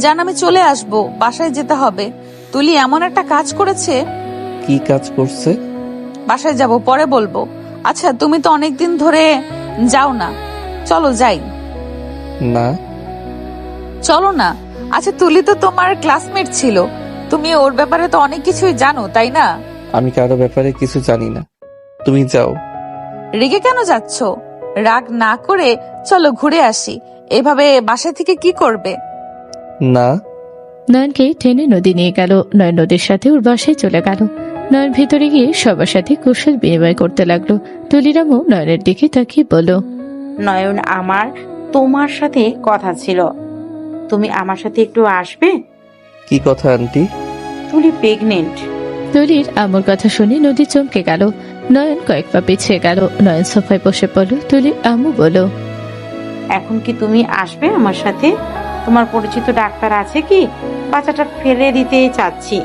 জান, আমি চলে আসবো, বাসায় যেতে হবে। তুলি এমন একটা কাজ করেছে। কি কাজ করছে? বাসায় যাব, পরে বলবো। আচ্ছা, তুমি তো অনেকদিন ধরে যাও না, চলো যাই। না। চলো না। আচ্ছা, তুলি তো তোমার ক্লাসমেট ছিল, তুমি ওর ব্যাপারে তো অনেক কিছুই জানো, তাই না? আমি কারো ব্যাপারে কিছু জানি না, তুমি যাও। রেগে কেন যাচ্ছ? রাগ না করে চলো ঘুরে আসি। এভাবে বাসা থেকে কি করবে? না। নয়নকে টেনে নদী নিয়ে গেল। নয়ন নদীর সাথে ওর বাসায় চলে গেল। নয়ন ভিতরে গিয়ে সবার সাথে কুশল বিনিময় করতে লাগলো। তুলিরামও নয়নের দিকে তাকিয়ে বলল, নয়ন, আমার তোমার সাথে কথা ছিল, তুমি আমার সাথে একটু আসবে? কি কথা আন্টি? তুলি প্রেগনেন্ট। তুলির আম্মুর কথা শুনে নদী চমকে গেল। নয়ন কয়েক পা পিছিয়ে গেল। নয়ন সোফায় বসে পড়ল। তুলির আম্মু বলল, এখন কি তুমি আসবে আমার সাথে? তোমার পরিচিত ডাক্তার আছে কি? বাচ্চাটা ফেলে দিতে চাচ্ছি।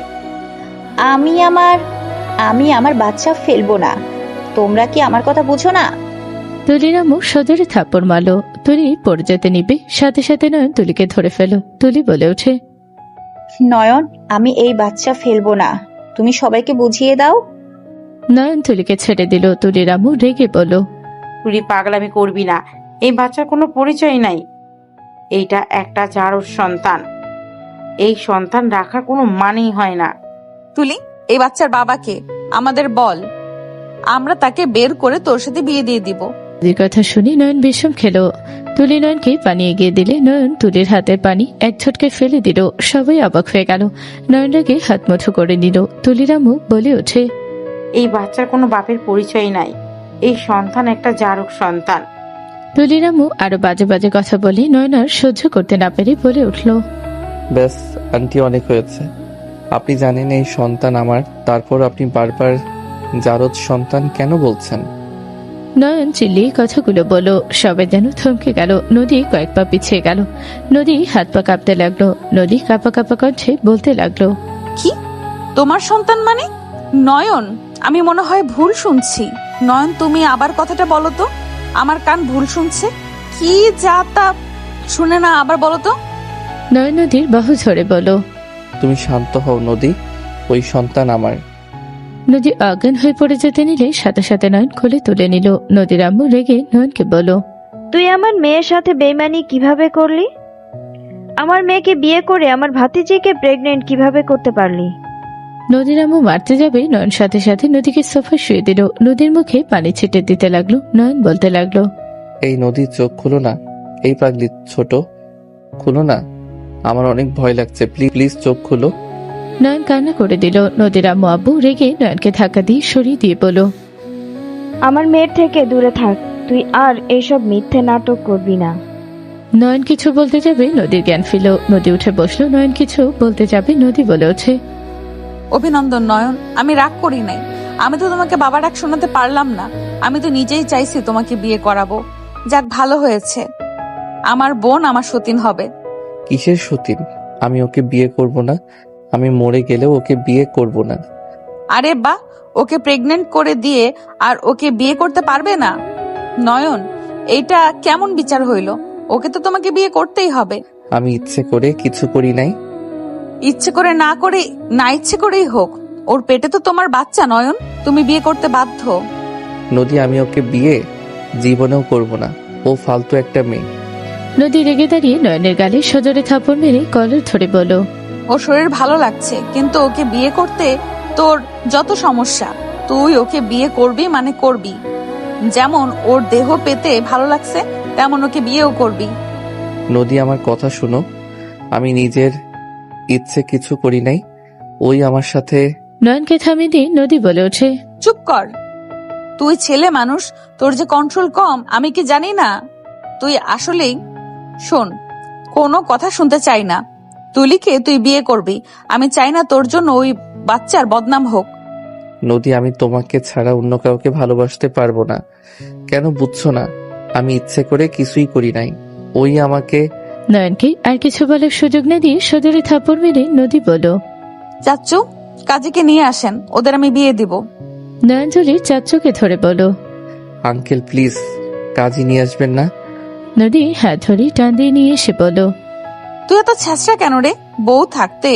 আমি আমার বাচ্চা ফেলবো না। তোমরা কি আমার কথা বুঝো না? তুলির আম্মু সজোরে থাপ্পড় মারল। তুলি পড়ে যেতে নিবে, সাথে সাথে নয়ন তুলিকে ধরে ফেল। তুলি বলে ওঠে, নয়ন, আমি এই বাচ্চা ফেলবো না, তুমি সবাইকে বুঝিয়ে দাও। নয়ন তুলিকে ছেড়ে দিল। তুলির আম্মু রেগে বলল, তুলি পাগলামি করবি না, এই বাচ্চার কোনো পরিচয় নাই। এইটা একটা জারোর সন্তান, এই সন্তান রাখার কোনো মানেই হয় না। তুলি, এই বাচ্চার বাবাকে আমাদের বল, আমরা তাকে বের করে তোর সাথে বিয়ে দিয়ে দিব। এই কথা শুনে নয়ন বিষম খেলো। তুলি নয়নকে পানি এগিয়ে দিলে নয়ন তুলির হাতের পানি এক ঝটকে ফেলে দিল। সবাই অবাক হয়ে গেল। নয়ন রাগে হাত মুঠো করে নিল। তুলির আম্মু বলে ওঠে, এই বাচ্চার কোনো বাপের পরিচয় নাই, এই সন্তান একটা জারক সন্তান। তুলির আম্মু আরো বাজে বাজে কথা বলে নয়ন আর সহ্য করতে না পেরে বলে উঠল, ব্যাস আন্টি, অনেক হয়েছে। আপনি জানেন এই সন্তান আমার, তারপর আপনি বারবার জারদ সন্তান কেন বলছেন? নয়ন চিল্লিয়ে কথাগুলো বলল। সবাই যেন থমকে গেল। নদী কয়েক পা পিছিয়ে গেল। নদী হাত পা কাঁপতে লাগলো। নদী কাঁপা কাঁপা কণ্ঠে বলতে লাগলো, কি তোমার সন্তান মানে? নয়ন, আমি মনে হয় ভুল শুনছি। নয়ন, তুমি আবার কথাটা বলো তো, আমার কান ভুল শুনছে। কি যা তা শুনে না, আবার বলো তো। নয়ন নদীর বাহু ঝরে বলল, তুমি শান্ত হও নদী, ওই সন্তান আমার। নদী অজ্ঞান হয়ে পড়ে যেতে নিলে সাথে সাথে নয়ন কোলে তুলে নিল। নদীর আম্মু রেগে নয়নকে বলল, তুই আমার মেয়ের সাথে বেইমানি কিভাবে করলি? আমার মেয়েকে বিয়ে করে আমার ভাতিজিকে প্রেগনেন্ট কিভাবে করতে পারলি? নদীর আম্মু মারতে যাবে, নয়ন সাথে সাথে নদীকে সোফায় শুয়ে দিল। নদীর মুখে পানি ছিটে দিতে লাগলো। নয়ন বলতে লাগলো, এই নদীর চোখ খুলো না, এই পাগলি ছোট, খুলো না, আমার অনেক ভয় লাগছে, প্লিজ চোখ খুলো। নয়ন কান্না করে দিল। নদীর আম্মু আব্বু রেগে নয়নকে ধাক্কা দিয়ে সরিয়ে দিয়ে বলল, আমার মেয়ের থেকে দূরে থাক, তুই আর এইসব মিথ্যে নাটক করবি না। নয়ন কিছু বলতে যাবে, নদীর জ্ঞান ফিরল। নদী উঠে বসলো। নয়ন কিছু বলতে যাবে, নদী বলে ওঠে, অভিনন্দন নয়ন, আমি রাগ করি নাই। আমি তো তোমাকে বাবা ডাক শোনাতে পারলাম না, আমি তো নিজেই চাইছি তোমাকে বিয়ে করাবো। যাক, ভালো হয়েছে, আমার বোন আমার সতীন হবে। কিসের সতীন? আমি ওকে বিয়ে করব না, আমি মরে গেলেও ওকে বিয়ে করব না। আরে বা, ওকে প্রেগনেন্ট করে দিয়ে আর ওকে বিয়ে করতে পারবে না? নয়ন, এইটা কেমন বিচার হইল? ওকে তো তোমাকে বিয়ে করতেই হবে। আমি ইচ্ছে করে কিছু করি নাই। ইচ্ছে করে না করে, না ইচ্ছে করেই হোক, ওর পেটে তো তোমার বাচ্চা। নয়ন, তুমি বিয়ে করতে বাধ্য। নদী, আমি ওকে বিয়ে জীবনেও করব না, ও ফালতু একটা মেয়ে। নদী রেগে দাঁড়িয়ে নয়নের গালে সজোরে থাপড় মেরে কলার ধরে বলল, ও শরীর ভালো লাগছে, কিন্তু ওকে বিয়ে করতে তোর যত সমস্যা, তুই ওকে বিয়ে করবি মানে করবি। যেমন ওর দেহ পেতে ভালো লাগছে, তেমন ওকে বিয়েও করবি। নদী, আমার কথা শুনো, আমি নিজের ইচ্ছে কিছু করি নাই, ওই আমার সাথে। নয়নকে থামিয়ে দিয়ে নদী বলে ওঠে, চুপ কর, তুই ছেলে মানুষ, তোর যে কন্ট্রোল কম আমি কি জানি না? তুই আসলেই, শোন, কোনো কথা শুনতে চাই না। তুলিকে তুই বিয়ে করবি, আমি চাই না তোর জন্য ওই বাচ্চার বদনাম হোক। নদী, আমি তোমাকে ছাড়া অন্য কাউকে ভালোবাসতে পারবো না। কেন বুঝছো না? আমি ইচ্ছে করে কিছুই করি নাই। ওই আমাকে। নয়নকে আর কিছু বলার সুযোগ না দিয়ে সজোরে থাপড় মেরে নদী বলল, চাচ্চু, কাজীকে নিয়ে আসেন, ওদের আমি বিয়ে দিব। নয়নজলি চাচ্চুকে ধরে বলল, আঙ্কেল প্লিজ, কাজী নিয়ে আসবেন না। নদী হাত ধরে টান দিয়ে নিয়ে এসে বলল, তুই এত ছ্যাঁচড়া কেন রে? বউ থাকতে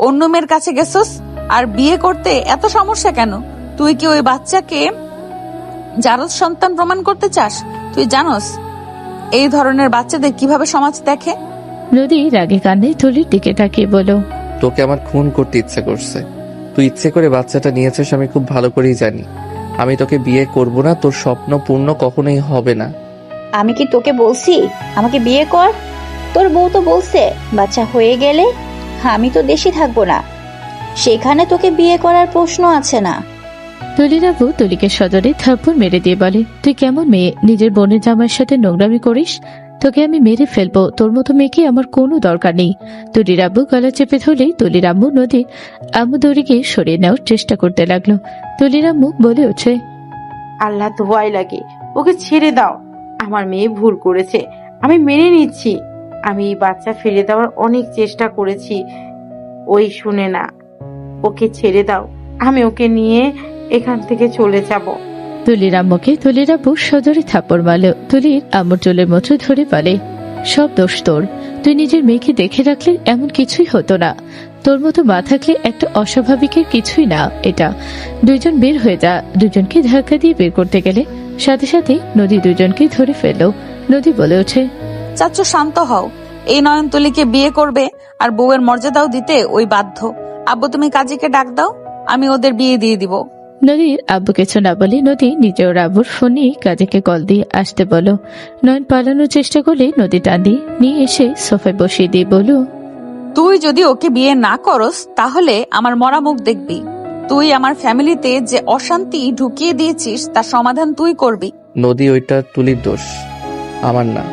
অন্য মেয়ের কাছে গেছস, আর বিয়ে করতে এত সমস্যা কেন? তুই কি ওই বাচ্চাকে জারজ সন্তান প্রমাণ করতে চাস? তুই জানোস এই ধরনের বাচ্চাদের কিভাবে সমাজ দেখে? নদী রাগে কান্নায় তুলির দিকে তাকিয়ে বলল, তোকে আমার খুন করতে ইচ্ছে করছে। তুই ইচ্ছে করে বাচ্চাটা নিয়েছিস, আমি খুব ভালো করেই জানি। আমি তোকে বিয়ে করব না, তোর স্বপ্ন পূর্ণ কখনোই হবে না। আমি কি তোকে বলছি আমাকে বিয়ে কর? তোর বউ তো বলছে বাচ্চা হয়ে গেলে আমি তো দেশে থাকবো না, সেখানে তোকে বিয়ে করার প্রশ্ন আছে না। তুলির আব্বু তুলিকে সজোরে থাপ্পড় মেরে দিয়ে বলে, তুই কেমন মেয়ে? নিজের বোনের জামাইয়ের সাথে নোংরামি করিস? তোকে আমি মেরে ফেলবো। তোর মতো মেয়েকে আমার কোনো দরকার নেই। তুলির আব্বু গলা চেপে ধরলেই তুলির আম্মু নদী আম্মু দড়ি গিয়ে সরিয়ে নেওয়ার চেষ্টা করতে লাগলো। তুলির আম্মু বলে ওঠে, আল্লাহ তো ভয় লাগে, ওকে ছেড়ে দাও। আমার মেয়ে ভুল করেছে, আমি মেনে নিচ্ছি। আমি এই বাচ্চা ফিরে দেওয়ার অনেক চেষ্টা করেছি, ওই শুনে না। ওকে ছেড়ে দাও, আমি ওকে নিয়ে এখান থেকে চলে যাব। তুলির আম্মুকে তুলির আব্বু সজোরে থাপ্পড় মারল। তুলির আম্মুর চুলের মুঠো ধরে বলে, সব দোষ তোর। তুই নিজের মেয়েকে দেখে রাখলে এমন কিছুই হতো না। তোর মতো মা থাকলে একটা অস্বাভাবিকের কিছুই না এটা। দুইজন বের হয়ে যা। দুজনকে ধাক্কা দিয়ে বের করতে গেলে সাথে সাথে নদী দুজনকে ধরে ফেলল। নদী বলে ওঠে, চাচ্চু শান্ত হও। এই নয়নতলীকে বিয়ে করবে আর বউয়ের মর্যাদাও দিতে ওই বাধ্য। আব্বু তুমি কাজীকে ডাক দাও, আমি ওদের বিয়ে দিয়ে দিব। নদীর আব্বু কিছু না বলে নদী নিজে ওর আব্বুর ফোন নিয়ে কাজীকে কল দিয়ে আসতে বলো। নয়ন পালানোর চেষ্টা করলে নদী টান দিয়ে নিয়ে এসে সোফায় বসিয়ে দিয়ে বলো, তুই যদি ওকে বিয়ে না করস তাহলে আমার মরা মুখ দেখবি। তুই আমার ফ্যামিলিতে যে অশান্তি ঢুকিয়ে দিয়েছিস তার সমাধান তুই করবি। নদী, ওইটা তুলির দোষ, আমার না।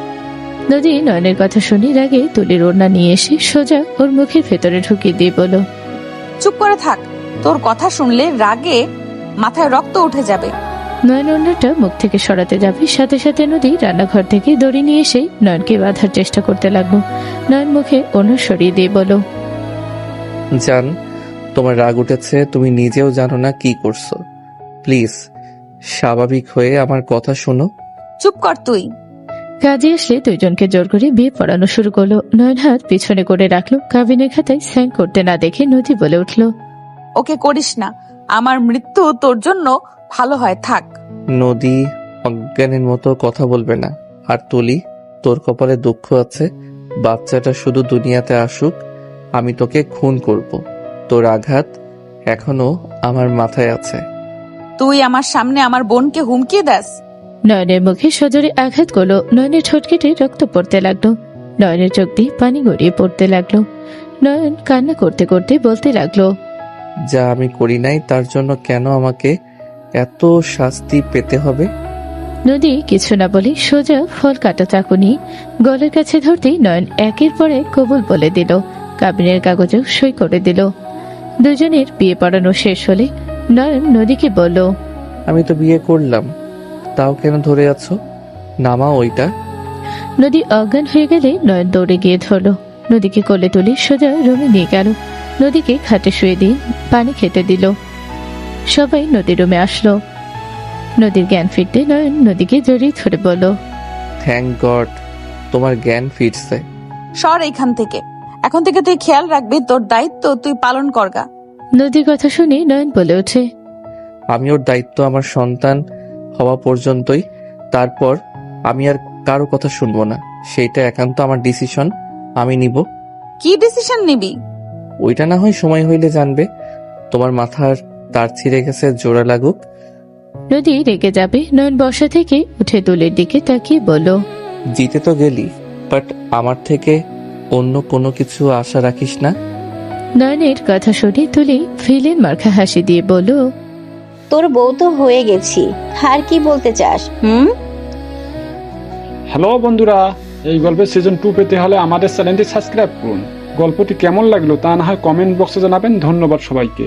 নদী নয়নের কথা শুনি রাগে তুলির ওড়না নিয়ে এসে সোজা ওর মুখের ভেতরে ঢুকিয়ে দিয়ে বলো, চুপ করে থাক, তোর কথা শুনলে রাগে মাথায় রক্ত উঠে যাবে। নয়ন ওড়নাটা মুখ থেকে সরাতে যাবে, সাথে সাথে নদী রান্নাঘর থেকে দড়ি নিয়ে এসে নয়নকে বাঁধার চেষ্টা করতে লাগলো। নয়ন মুখে ওড়না সরিয়ে দিয়ে বলো, জান, তোমার রাগ উঠেছে, তুমি নিজেও জানো না কি করছো। প্লিজ স্বাভাবিক হয়ে আমার কথা শোনো। চুপ কর তুই। কাজে আসলে দুইজনকে জোর করে বিয়ে পড়ানো শুরু করলো। নয়ন হাত পিছনে করে রাখলো। কাবিনের খাতায় সাইন করতে না দেখে নদী বলে উঠল, ওকে করিস না, আমার মৃত্যু তোর জন্য ভালো হয়, থাক। নদী, অজ্ঞানের মতো কথা বলবে না। আর তুলি, তোর কপালে দুঃখ আছে। বাচ্চাটা শুধু দুনিয়াতে আসুক, আমি তোকে খুন করব। তোর আঘাত এখনো আমার মাথায় আছে। তুই আমার সামনে আমার বোনকে হুমকি দাস। নয়নের মুখে সজোরে আঘাত করলো। নয়নের ঠোঁট কেটে রক্ত পড়তে লাগলো। নয়নের চোখ দিয়ে পানি গড়িয়ে পড়তে লাগলো। নয়ন কান্না করতে করতে বলতে লাগলো, যা আমি করি নাই তার জন্য কেন আমাকে এত শাস্তি পেতে হবে? নদী কিছু না বলে সোজা ফল কাটা চাকু নিয়ে গলার কাছে ধরতেই নয়ন একের পর এক কবুল বলে দিল। কাবিনের কাগজেও সই করে দিল। দুজনের বিয়ে পড়ানো শেষ হলে নয়ন নদীকে বলল, আমি তো বিয়ে করলাম, তাও কেন ধরে আছো? নামা ওইটা। নদী অজ্ঞান হয়ে গেলে নয়ন দৌড়ে গিয়ে ধরল। নদীকে কোলে তুলে সোজা রুমে নিয়ে গেল। নদীকে খাটে শুয়ে দিয়ে পানি খেতে দিল। সবাই নদীর রুমে আসলো। নদীর জ্ঞান ফিরতে নয়ন নদীকে জড়িয়ে ধরে বলল, থ্যাংক গড, তোমার জ্ঞান ফিরছে। সর এইখান থেকে। এখন থেকে তুই খেয়াল রাখবি, তোর দায়িত্ব তুই পালন করগা। নদীর কথা শুনে নয়ন বলে ওঠে, আমি ওর দায়িত্ব আমার সন্তান হওয়া পর্যন্তই। তারপর আমি আর কারো কথা শুনবো না। সেইটা একান্ত আমার ডিসিশন, আমি নিব। কি ডিসিশন নিবি? ওইটা না হয় সময় হইলে জানবে। তোমার মাথার তার ছিঁড়ে গেছে, জোড়া লাগুক। নদী রেগে যাবে। নয়ন বসা থেকে উঠে তুলির দিকে তাকিয়ে বলল, জিতে তো গেলি, বাট আমার থেকে অন্য কোনো কিছু আশা রাখিস না। নয়নের কথা শুনে তুলি ফিলের মার্কা হাসি দিয়ে বলল, তোর বউ তো হয়ে গেছি, আর কি বলতে চাস? হ্যালো বন্ধুরা, এই গল্পের সিজন 2 পেতে হলে আমাদের চ্যানেলটি সাবস্ক্রাইব করুন। গল্পটি কেমন লাগলো তা না হয় কমেন্ট বক্সে জানাবেন। ধন্যবাদ সবাইকে।